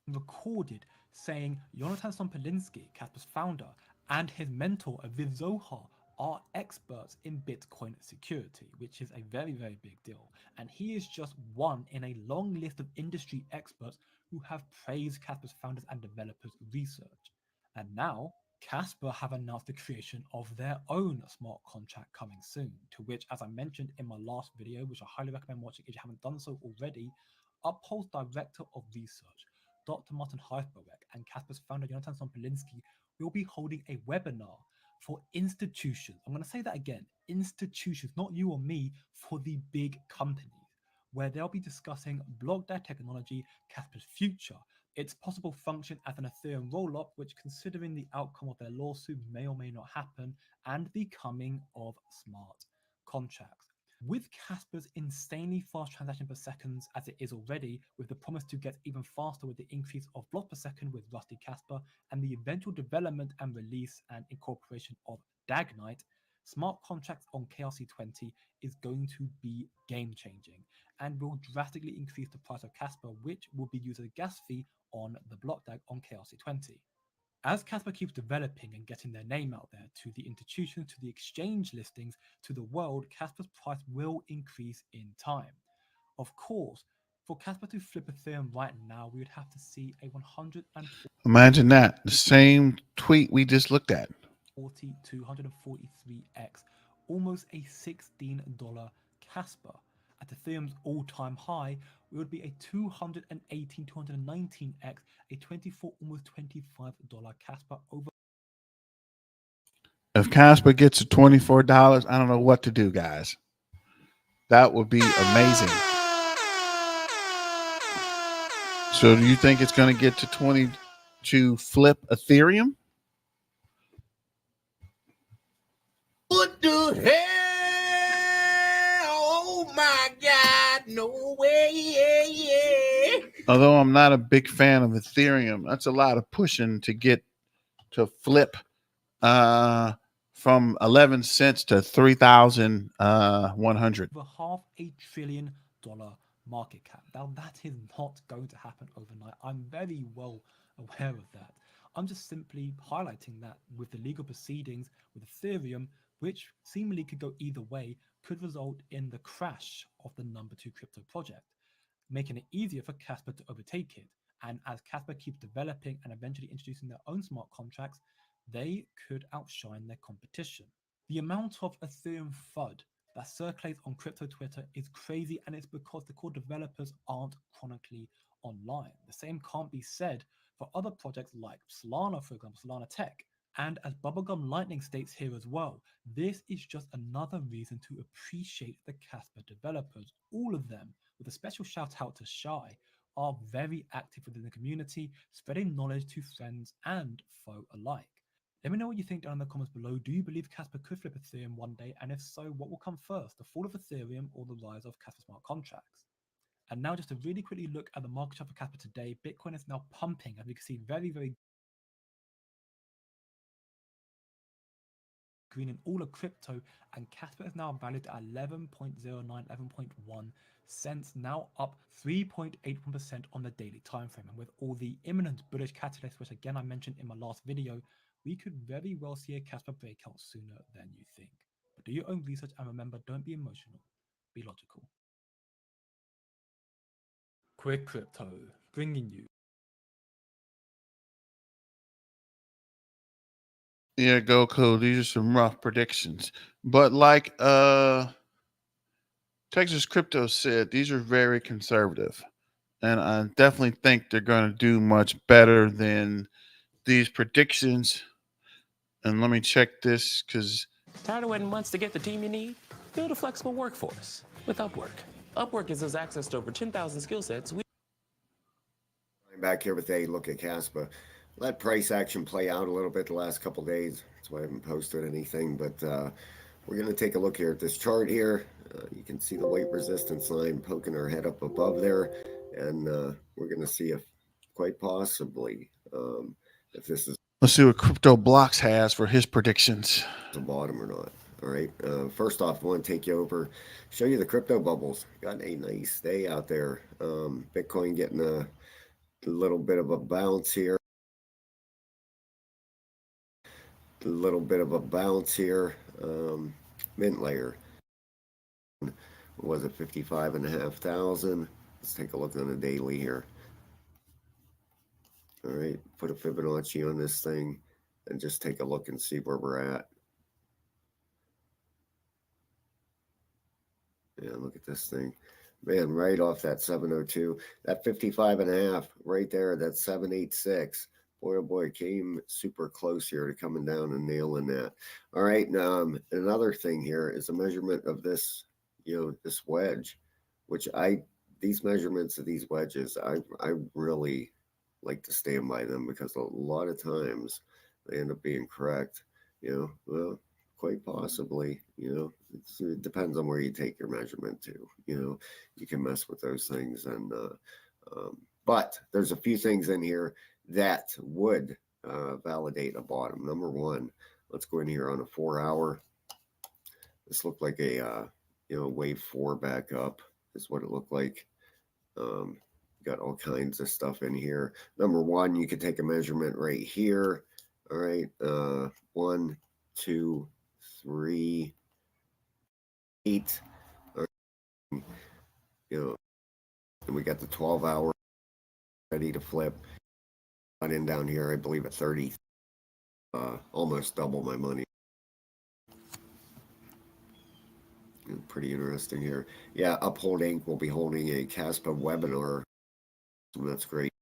Recorded saying Jonathan Sompolinsky, Kaspa's founder, and his mentor Aviv Zohar are experts in Bitcoin security, which is a very, very big deal. And he is just one in a long list of industry experts who have praised Kaspa's founders and developers' research. And now, Kaspa have announced the creation of their own smart contract coming soon, to which, as I mentioned in my last video, which I highly recommend watching if you haven't done so already, Uphold's Director of Research, Dr. Martin Heifberg, and Kaspa's founder Jonathan Sompolinsky will be holding a webinar for institutions. I'm going to say that again, institutions, not you or me, for the big companies, where they'll be discussing block DAO technology, Kaspa's future, its possible function as an Ethereum rollup, which, considering the outcome of their lawsuit, may or may not happen, and the coming of smart contracts. With Caspa's insanely fast transaction per seconds as it is already, with the promise to get even faster with the increase of blocks per second with Rusty Kaspa, and the eventual development and release and incorporation of Dagnite, smart contracts on KRC20 is going to be game changing and will drastically increase the price of Kaspa, which will be used as a gas fee on the block DAG on KRC20. As Kaspa keeps developing and getting their name out there to the institutions, to the exchange listings, to the world, Kaspa's price will increase in time. Of course, for Kaspa to flip Ethereum right now, we would have to see a 140 Imagine that. The same tweet we just looked at. to 143x, almost a $16 Kaspa. At Ethereum's all-time high, it would be a 218, 219x, a 24, almost $25 Kaspa over. If Caspa gets to $24, I don't know what to do, guys. That would be amazing. So do you think it's going to get to 20 to flip Ethereum? what the hell? Oh my God, no way. Although I'm not a big fan of Ethereum, that's a lot of pushing to get to flip from 11 cents to 3,100. Over $500 billion market cap. Now, that is not going to happen overnight. I'm very well aware of that. I'm just simply highlighting that with the legal proceedings with Ethereum, which seemingly could go either way, could result in the crash of the number 2 crypto project, making it easier for Caspa to overtake it. And as Caspa keeps developing and eventually introducing their own smart contracts, they could outshine their competition. The amount of Ethereum FUD that circulates on crypto Twitter is crazy, and it's because the core developers aren't chronically online. The same can't be said for other projects like Solana, for example, Solana Tech. And as Bubblegum Lightning states here as well, this is just another reason to appreciate the Caspa developers. All of them, with a special shout out to Shy, are very active within the community, spreading knowledge to friends and foe alike. Let me know what you think down in the comments below. Do you believe Caspa could flip Ethereum one day? And if so, what will come first, the fall of Ethereum or the rise of Caspa smart contracts? And now just to really quickly look at the market cap for Caspa today, Bitcoin is now pumping, as we can see, very green in all of crypto, and Caspa is now valued at 11.09, 11.1 cents, now up 3.81% on the daily time frame. And with all the imminent bullish catalysts, which again I mentioned in my last video, we could very well see a Caspa breakout sooner than you think. But do your own research, and remember, don't be emotional, be logical. Quick Crypto, bringing you. Yeah, Goku, these are some rough predictions. But like Texas Crypto said, these are very conservative. And I definitely think they're going to do much better than these predictions. And let me check this because Tired of waiting months to get the team you need? Build a flexible workforce with Upwork. Upwork gives us access to over 10,000 skill sets. I'm back here with a look at Caspa. Let price action play out a little bit the last couple days. That's why I haven't posted anything, but we're going to take a look here at this chart here. You can see the weight resistance line poking our head up above there, and we're going to see if quite possibly if this is let's see what Crypto Blocks has for his predictions. the bottom or not. All right. First off, I want to take you over, show you the crypto bubbles. Got a nice day out there. Bitcoin getting a little bit of a bounce here. Mint layer was it 55,500. Let's take a look on the daily here. All right, put a Fibonacci on this thing and just take a look and see where we're at. Yeah, look at this thing, man, right off that 702, that 55.5 right there, that 786. Boy, oh boy, came super close here to coming down and nailing that. All right, another thing here is a measurement of this, this wedge, which these measurements of these wedges, I really like to stand by them because a lot of times they end up being correct. Well, quite possibly, it depends on where you take your measurement to. You can mess with those things, and but there's a few things in here that would validate a bottom. Number one, let's go in here on a 4-hour. This looked like a wave 4 back up is what it looked like. Got all kinds of stuff in here. Number one, you could take a measurement right here. All right, 1, 2, 3, 8. And we got the 12-hour ready to flip. Got in down here, I believe at 30. Almost double my money. Pretty interesting here. Yeah, Uphold Inc. will be holding a Kaspa webinar. That's great.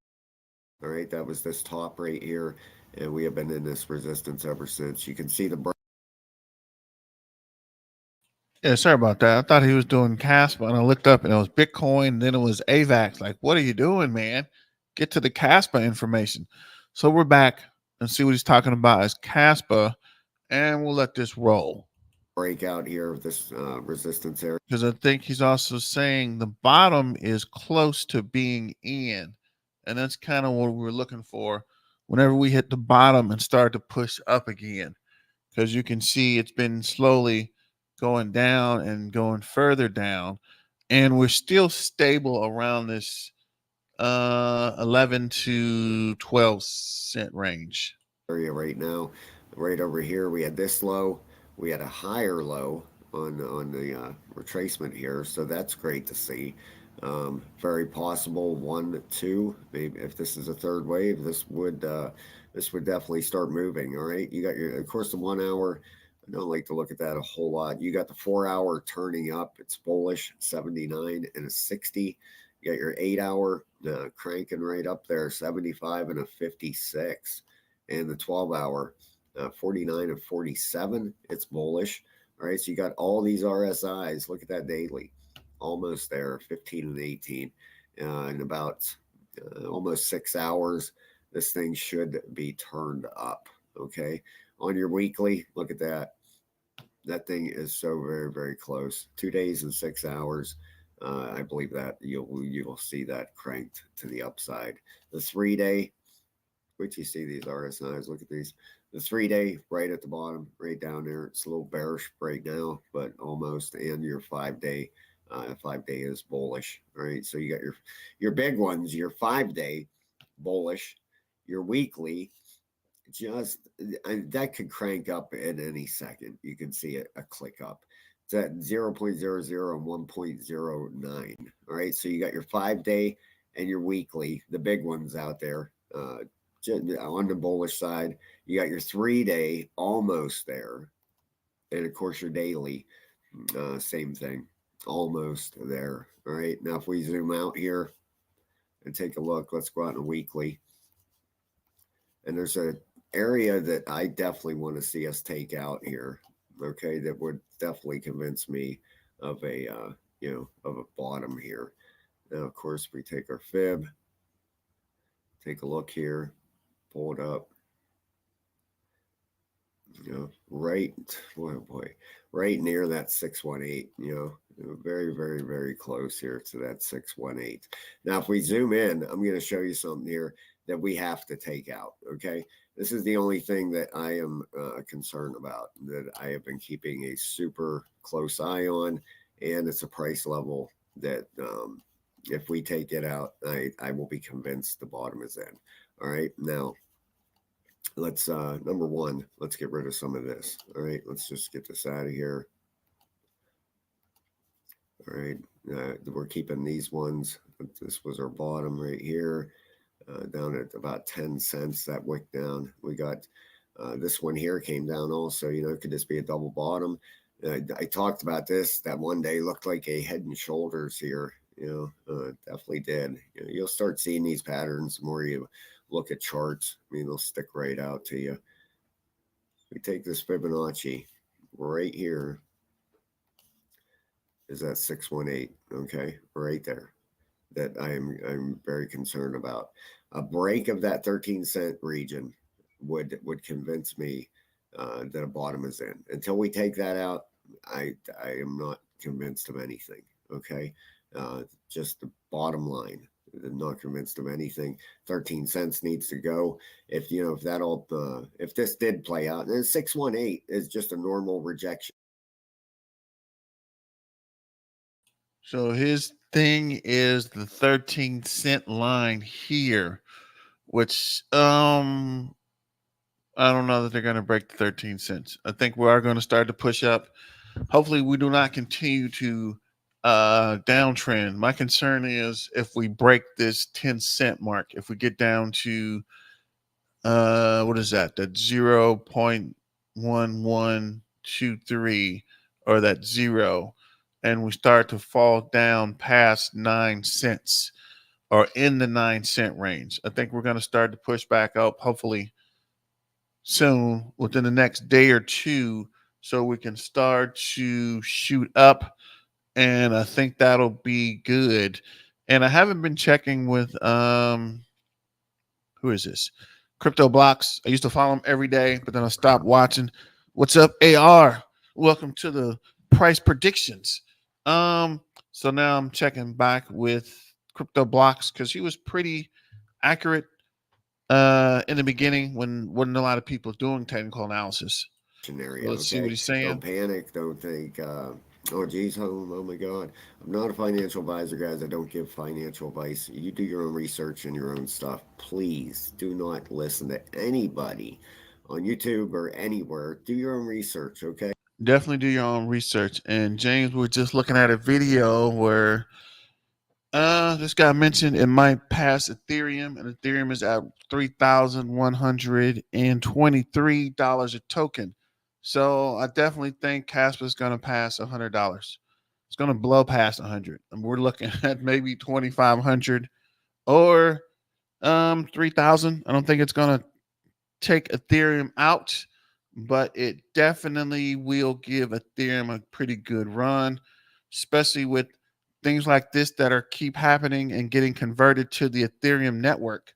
All right, that was this top right here, and we have been in this resistance ever since. You can see the Yeah, sorry about that. I thought he was doing Caspa, and I looked up and it was Bitcoin, and then it was AVAX. Like, what are you doing, man? Get to the Caspa information. So we're back and see what he's talking about as Caspa, and we'll let this roll. breakout here of this resistance area. Because I think he's also saying the bottom is close to being in. And that's kind of what we're looking for whenever we hit the bottom and start to push up again. Because you can see it's been slowly going down and going further down. And we're still stable around this 11 to 12 cent range. Area right now. Right over here, we had this low. We had a higher low on the retracement here, so that's great to see. Very possible 1, 2. Maybe if this is a third wave, this would definitely start moving. All right, you got your, of course, the 1 hour. I don't like to look at that a whole lot. You got the 4-hour turning up. It's bullish, 79 and a 60. You got your 8-hour cranking right up there, 75 and a 56. And the 12-hour, 49 and 47. It's bullish. All right, so you got all these RSIs. Look at that daily. Almost there, 15 and 18. In about almost 6 hours, this thing should be turned up. Okay. On your weekly, look at that. That thing is so very, very close. 2 days and 6 hours. I believe that you'll see that cranked to the upside. The 3-day, which you see these RSIs, look at these. The 3-day right at the bottom, right down there. It's a little bearish right now, but almost. And your 5-day, 5-day is bullish. All right, so you got your big ones. Your 5-day bullish, your weekly. Just that could crank up at any second. You can see a click up. It's at 0.00 and 1.09. All right, so you got your 5-day and your weekly, the big ones out there. On the bullish side, you got your 3-day almost there, and of course your daily, same thing, almost there. All right, now if we zoom out here and take a look, let's go out in a weekly, and there's a area that I definitely want to see us take out here. Okay, that would definitely convince me of a of a bottom here. Now, of course, we take our fib, take a look here, pull it up. Right, boy, right near that 618. Very, very, very close here to that 618. Now, if we zoom in, I'm going to show you something here that we have to take out. Okay, this is the only thing that I am concerned about, that I have been keeping a super close eye on, and it's a price level that if we take it out, I will be convinced the bottom is in. All right, now let's number one, let's get rid of some of this. All right, let's just get this out of here. All right, we're keeping these ones. This was our bottom right here, down at about 10 cents. That wick down. We got this one here came down also. Could this be a double bottom? I talked about this, that one day looked like a head and shoulders here. Definitely did. You'll start seeing these patterns the more you look at charts. I mean, they'll stick right out to you. We take this Fibonacci right here. Is that 618? Okay, right there. That I'm very concerned about. A break of that 13-cent region would convince me that a bottom is in. Until we take that out, I am not convinced of anything. Okay, just the bottom line. I'm not convinced of anything. 13 cents needs to go. If if this did play out, and 618 is just a normal rejection. So his thing is the 13-cent line here, which I don't know that they're going to break the 13 cents. I think we are going to start to push up. Hopefully we do not continue to downtrend. My concern is if we break this 10-cent mark, if we get down to what is that? That 0.1123 or that 0, and we start to fall down past 9 cents or in the 9-cent range. I think we're going to start to push back up, hopefully soon, within the next day or two, so we can start to shoot up, and I think that'll be good. And I haven't been checking with who is this? Crypto Blocks. I used to follow him every day, but then I stopped watching. What's up, AR? Welcome to the price predictions. So now I'm checking back with Crypto Blocks because he was pretty accurate in the beginning when wasn't a lot of people doing technical analysis. Scenario, Let's see what he's saying. Don't panic. Don't think, oh, geez, oh my God. I'm not a financial advisor, guys. I don't give financial advice. You do your own research and your own stuff. Please do not listen to anybody on YouTube or anywhere. Do your own research, okay? Definitely do your own research. And James, we're just looking at a video where this guy mentioned it might pass Ethereum, and Ethereum is at $3,123 a token. So I definitely think Caspa is going to pass $100. It's going to blow past 100. And we're looking at maybe 2,500 or 3,000. I don't think it's going to take Ethereum out, but it definitely will give Ethereum a pretty good run, especially with things like this that are keep happening and getting converted to the Ethereum network.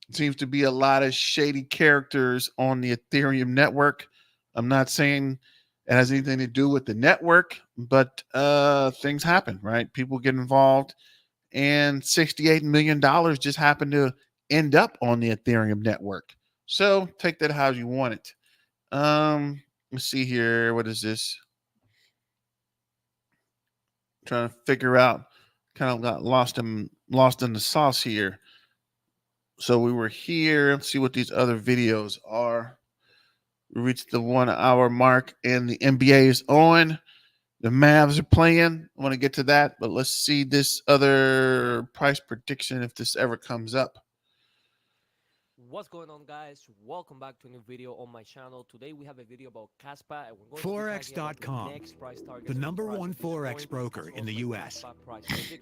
It seems to be a lot of shady characters on the Ethereum network. I'm not saying it has anything to do with the network, but things happen, right? People get involved, and $68 million just happened to end up on the Ethereum network. So take that how you want it. Let's see here. What is this? Trying to figure out. Kind of got lost in the sauce here. So we were here. Let's see what these other videos are. We reached the 1 hour mark, and the NBA is on. The Mavs are playing. I want to get to that, but let's see this other price prediction if this ever comes up. What's going on, guys? Welcome back to a new video on my channel. Today we have a video about Kaspa, and we're going to be talking about the next price target, the #1 Forex broker in the US.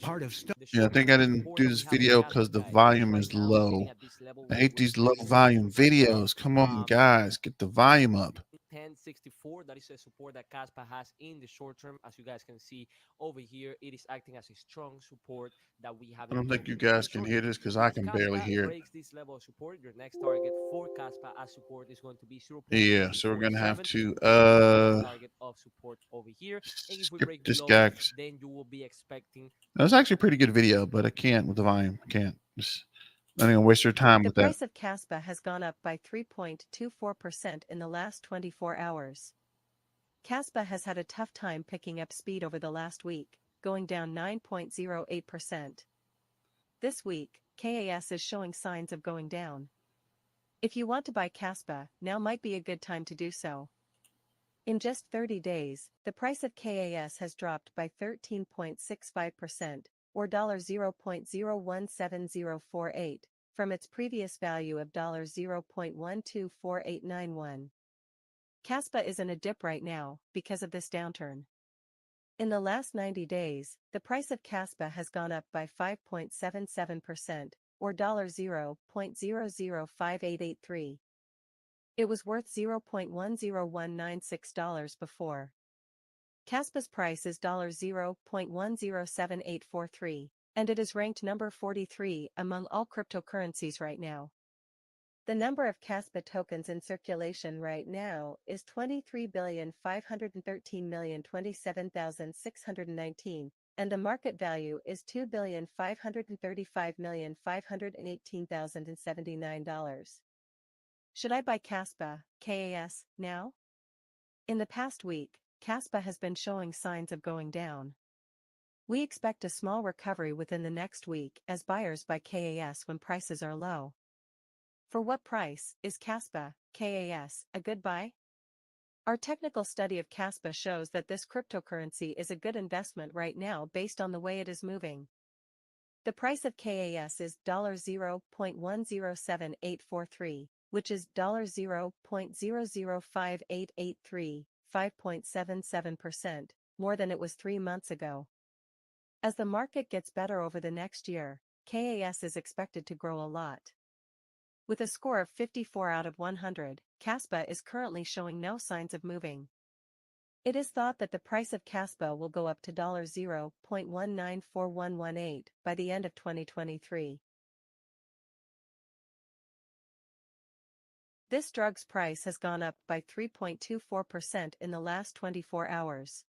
Part of Yeah, I think I didn't do this video because the volume is low. I hate these low volume videos. Come on, guys, get the volume up. 1064, that is a support that Kaspa has in the short term. As you guys can see over here, it is acting as a strong support that we have. I don't think you guys can hear this because I can barely hear it. Breaks this level of support, your next target for Kaspa as support is going to be 0. Yeah, so we're gonna have to target of support over here. And if we skip break this below, guy. then you will be expecting. That's actually a pretty good video, but I can't with the volume. I can't. Just not gonna waste your time with that. The price of Kaspa has gone up by 3.24% in the last 24 hours. Kaspa has had a tough time picking up speed over the last week, going down 9.08%. This week, KAS is showing signs of going down. If you want to buy Kaspa, now might be a good time to do so. In just 30 days, the price of KAS has dropped by 13.65%, or $0.017048, from its previous value of $0.124891. Kaspa is in a dip right now because of this downturn. In the last 90 days, the price of Kaspa has gone up by 5.77%, or $0.005883. It was worth $0.10196 before. Kaspa's price is $0.107843, and it is ranked number 43 among all cryptocurrencies right now. The number of Kaspa tokens in circulation right now is 23,513,027,619, and the market value is $2,535,518,079. Should I buy Kaspa, KAS, now? In the past week, Kaspa has been showing signs of going down. We expect a small recovery within the next week as buyers buy KAS when prices are low. For what price is Kaspa, KAS, a good buy? Our technical study of Kaspa shows that this cryptocurrency is a good investment right now based on the way it is moving. The price of KAS is $0.107843, which is $0.005883, 5.77%, more than it was 3 months ago. As the market gets better over the next year, KAS is expected to grow a lot. With a score of 54 out of 100, Kaspa is currently showing no signs of moving. It is thought that the price of Kaspa will go up to $0.194118 by the end of 2023. This drug's price has gone up by 3.24% in the last 24 hours.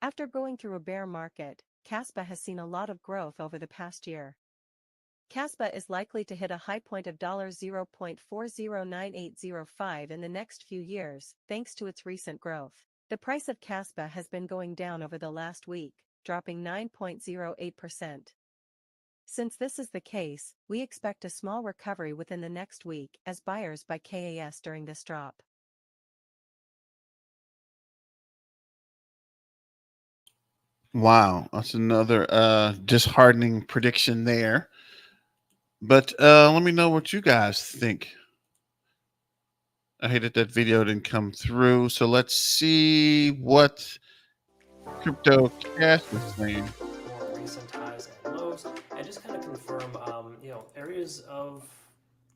After going through a bear market, Kaspa has seen a lot of growth over the past year. Kaspa is likely to hit a high point of $0.409805 in the next few years, thanks to its recent growth. The price of Kaspa has been going down over the last week, dropping 9.08%. Since this is the case, we expect a small recovery within the next week as buyers buy KAS during this drop. Wow, that's another disheartening prediction there. But let me know what you guys think. I hated that video didn't come through. So let's see what Crypto Cash was saying. More recent highs and lows, and just kind of confirm, areas of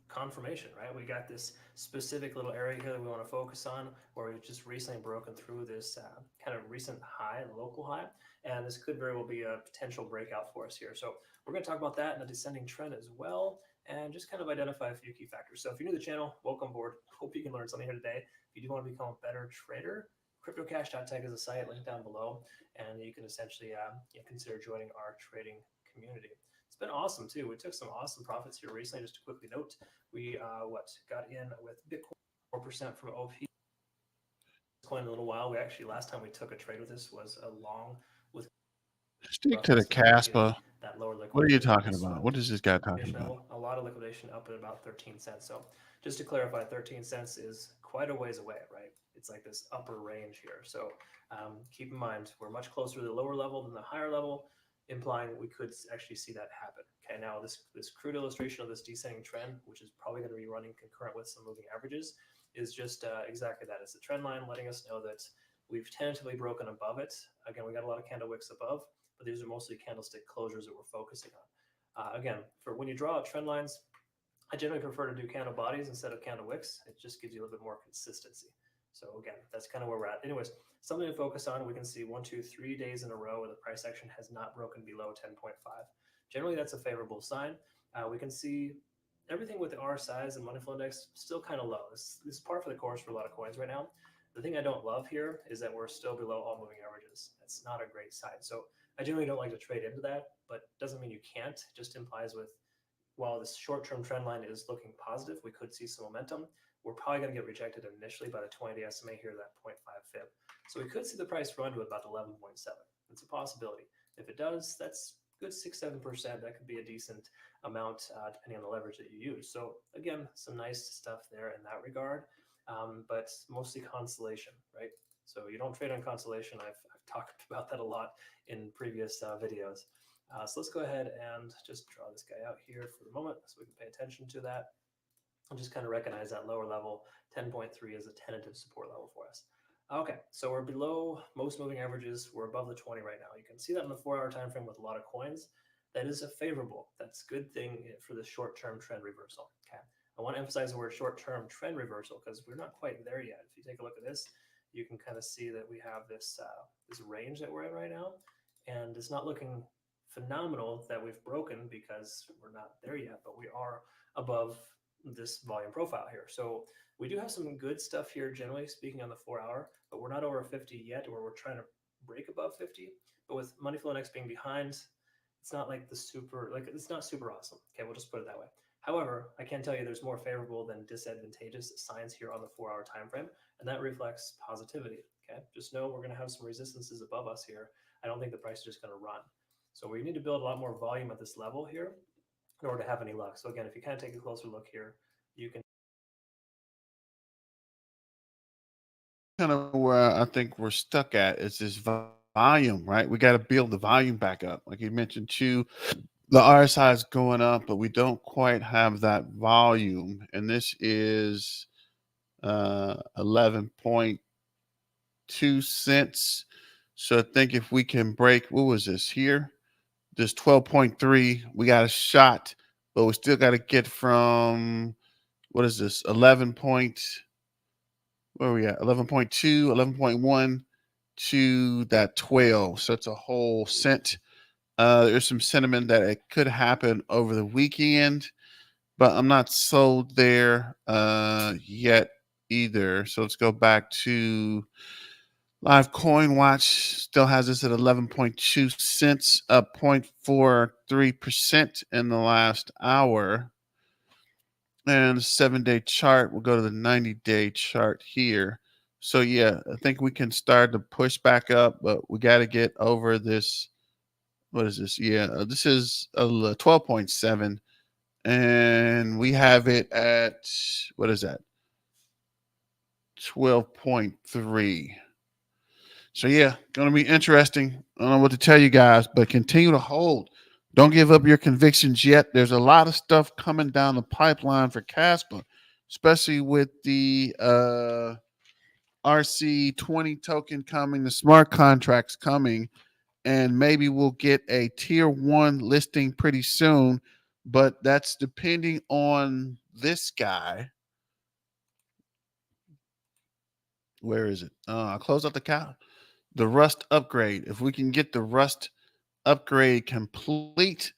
confirmation, right? We got this specific little area here that we want to focus on where we've just recently broken through this kind of recent high, local high, and this could very well be a potential breakout for us here. So we're going to talk about that in a descending trend as well, and just kind of identify a few key factors. So if you're new to the channel, welcome aboard. Hope you can learn something here today. If you do want to become a better trader, cryptocash.tech is a site, link down below, and you can essentially consider joining our trading community. It's been awesome too. We took some awesome profits here recently. Just to quickly note, we got in with Bitcoin 4% from OP coin in a little while. We actually, last time we took a trade with this was a long with Stick to the Caspa. that lower What are you talking about? What is this guy talking about? A lot of liquidation up at about 13 cents. So just to clarify, 13 cents is quite a ways away, right? It's like this upper range here. So keep in mind, we're much closer to the lower level than the higher level, implying we could actually see that happen. Okay, now this crude illustration of this descending trend, which is probably going to be running concurrent with some moving averages, is just exactly that. It's the trend line letting us know that we've tentatively broken above it. Again, we got a lot of candle wicks above, but these are mostly candlestick closures that we're focusing on. Again, for when you draw out trend lines, I generally prefer to do candle bodies instead of candle wicks. It just gives you a little bit more consistency. So again, that's kind of where we're at. Anyways, something to focus on. We can see 1, 2, 3 days in a row where the price action has not broken below 10.5. Generally, that's a favorable sign. We can see everything with the RSIs and money flow index still kind of low. This is par for the course for a lot of coins right now. The thing I don't love here is that we're still below all moving averages. That's not a great sign. So I generally don't like to trade into that, but doesn't mean you can't. It just implies with, while this short-term trend line is looking positive, we could see some momentum. We're probably going to get rejected initially by the 20-day SMA here, that 0.5 fib. So we could see the price run to about 11.7. It's a possibility. If it does, that's good 6-7%. That could be a decent amount depending on the leverage that you use. So again, some nice stuff there in that regard, but mostly consolation, right? So you don't trade on consolation. I've talked about that a lot in previous videos. So let's go ahead and just draw this guy out here for the moment so we can pay attention to that. And just kind of recognize that lower level, 10.3 is a tentative support level for us. Okay, so we're below most moving averages. We're above the 20 right now. You can see that in the 4-hour time frame with a lot of coins. That is a favorable. That's a good thing for the short-term trend reversal. Okay, I want to emphasize the word short-term trend reversal because we're not quite there yet. If you take a look at this, you can kind of see that we have this this range that we're in right now, and it's not looking phenomenal that we've broken because we're not there yet, but we are above this volume profile here. So we do have some good stuff here, generally speaking, on the 4-hour, but we're not over 50 yet, or we're trying to break above 50. But with money flow index being behind, it's not like it's not super awesome. Okay, we'll just put it that way. However, I can tell you there's more favorable than disadvantageous signs here on the 4-hour time frame, and that reflects positivity. Okay, just know we're going to have some resistances above us here. I don't think the price is just going to run. So we need to build a lot more volume at this level here in order to have any luck. So again, if you kind of take a closer look here, you can kind of where I think we're stuck at is this volume, right? We got to build the volume back up. Like you mentioned too, the RSI is going up, but we don't quite have that volume. And this is 11.2 cents. So I think if we can break, what was this here? This 12.3, we got a shot, but we still got to get from, what is this, 11 point, where are we at? 11.2, 11.1 to that 12. So it's a whole cent. There's some sentiment that it could happen over the weekend, but I'm not sold there yet either. So let's go back to Live Coin Watch. Still has us at 11.2 cents, up 0.43% in the last hour. And the 7-day chart, we'll go to the 90-day chart here. So yeah, I think we can start to push back up, but we got to get over this. What is this? Yeah, this is 12.7, and we have it at, what is that? 12.3. So yeah, going to be interesting. I don't know what to tell you guys, but continue to hold. Don't give up your convictions yet. There's a lot of stuff coming down the pipeline for Caspa. especially with the RC20 token coming, the smart contracts coming, and maybe we'll get a tier 1 listing pretty soon, but that's depending on this guy. Where is it? I'll close out the Rust upgrade. If we can get the Rust upgrade complete,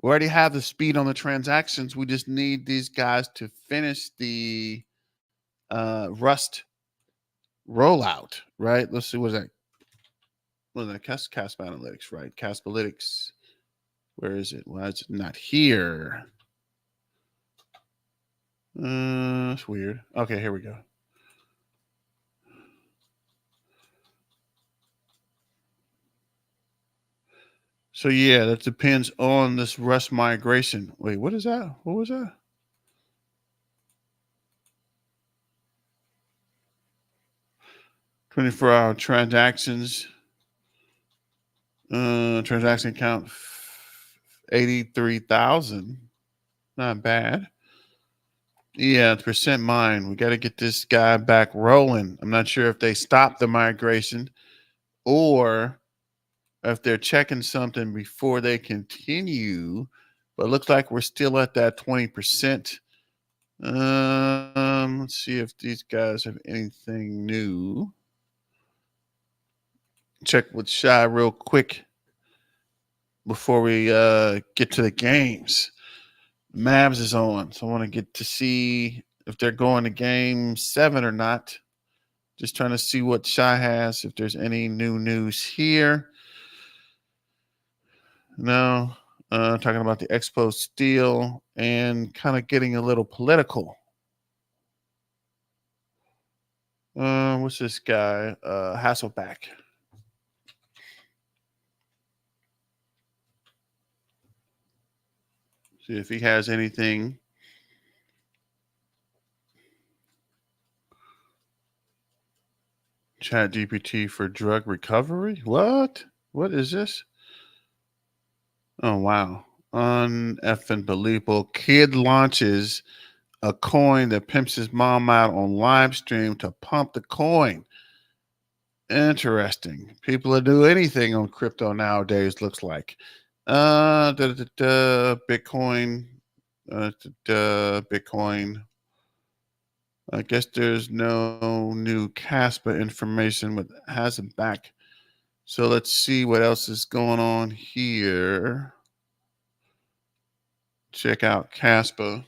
we already have the speed on the transactions. We just need these guys to finish the Rust rollout, right? Let's see. What is that? Kaspa Analytics, right? Kaspalytics. Where is it? Why is it not here? It's weird. Okay, here we go. So yeah, that depends on this Rust migration. Wait, what is that? What was that? $24-hour transactions. Transaction count 83,000. Not bad. Yeah, percent mine. We got to get this guy back rolling. I'm not sure if they stopped the migration or if they're checking something before they continue. But it looks like we're still at that 20%. Let's see if these guys have anything new. Check with Shy real quick before we get to the games. Mavs is on, so I want to get to see if they're going to game 7 or not. Just trying to see what Shy has, if there's any new news here. No, talking about the Expo Steel and kind of getting a little political. What's this guy? Hasselback. See if he has anything. Chat GPT for drug recovery? What? What is this? Oh, wow. Uneffing believable. Kid launches a coin that pimps his mom out on live stream to pump the coin. Interesting. People will do anything on crypto nowadays, looks like. Bitcoin. Bitcoin. I guess there's no new Caspa information, but has it back. So let's see what else is going on here. Check out Caspa.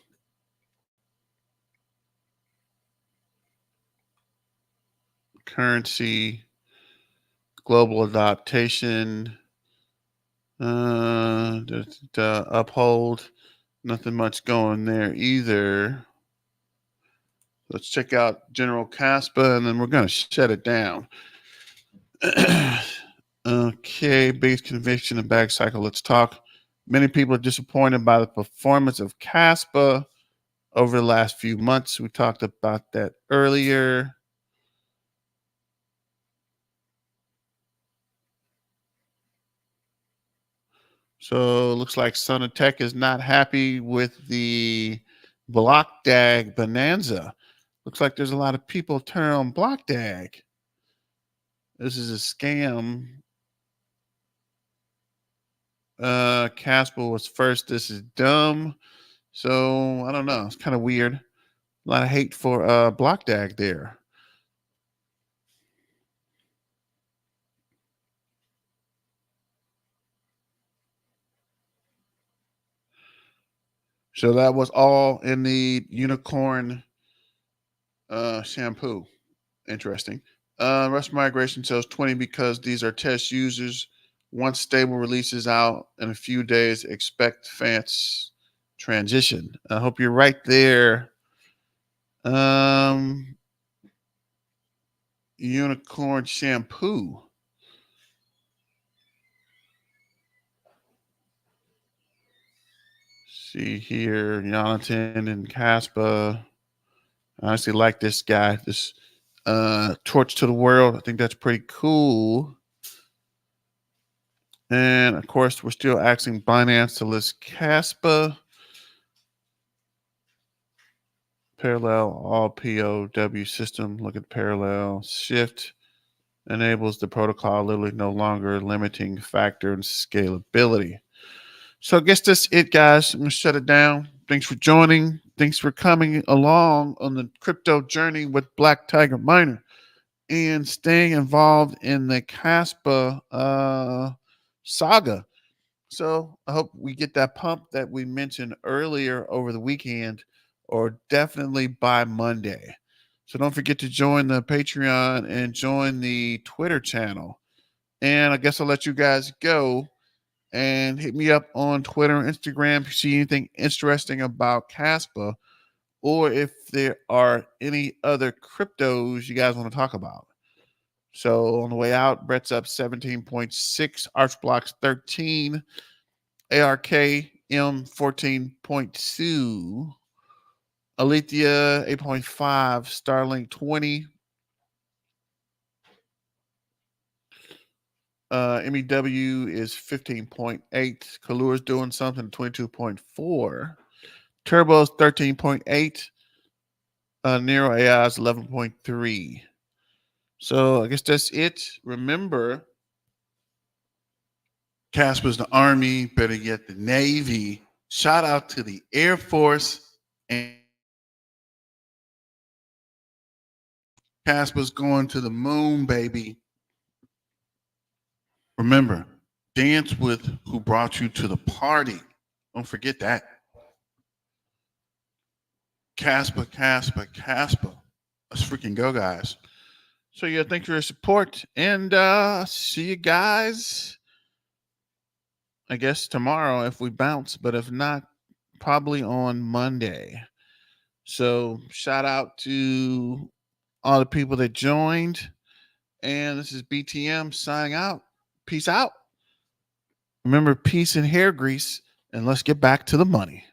Currency, global adaptation, uphold. Nothing much going there either. Let's check out General Caspa, and then we're going to shut it down. Okay, base conviction and back cycle. Let's talk. Many people are disappointed by the performance of Caspa over the last few months. We talked about that earlier. So it looks like Son of Tech is not happy with the Block DAG bonanza. Looks like there's a lot of people turning on Block DAG. This is a scam. Caspa was first. This is dumb. So I don't know. It's kind of weird. A lot of hate for Block DAG there. So that was all in the unicorn shampoo. Interesting. Rust migration sells 20 because these are test users. Once stable releases out in a few days, expect fast transition. I hope you're right there. Unicorn shampoo. See here, Jonathan and Caspa. I honestly like this guy. This torch to the world. I think that's pretty cool. And of course, we're still asking Binance to list Caspa. Parallel all POW system. Look at parallel shift. Enables the protocol, literally no longer limiting factor and scalability. So I guess that's it, guys. I'm going to shut it down. Thanks for joining. Thanks for coming along on the crypto journey with Black Tiger Miner and staying involved in the Kaspa saga. So I hope we get that pump that we mentioned earlier over the weekend, or definitely by Monday. So don't forget to join the Patreon and join the Twitter channel. And I guess I'll let you guys go and hit me up on Twitter and Instagram if you see anything interesting about Caspa, or if there are any other cryptos you guys want to talk about. So on the way out, Brett's up 17.6, Archblocks 13, ARKM 14.2, Alethea 8.5, Starlink 20, MEW is 15.8, Kalur's doing something 22.4, Turbo's 13.8, Nero AI is 11.3. So I guess that's it. Remember, Caspa's the Army, better yet the Navy. Shout out to the Air Force. And Caspa's going to the moon, baby. Remember, dance with who brought you to the party. Don't forget that. Kaspa, Kaspa, Kaspa. Let's freaking go, guys. So yeah, thanks for your support, and see you guys, I guess, tomorrow if we bounce, but if not, probably on Monday. So shout out to all the people that joined, and this is BTM signing out. Peace out. Remember, peace and hair grease, and let's get back to the money.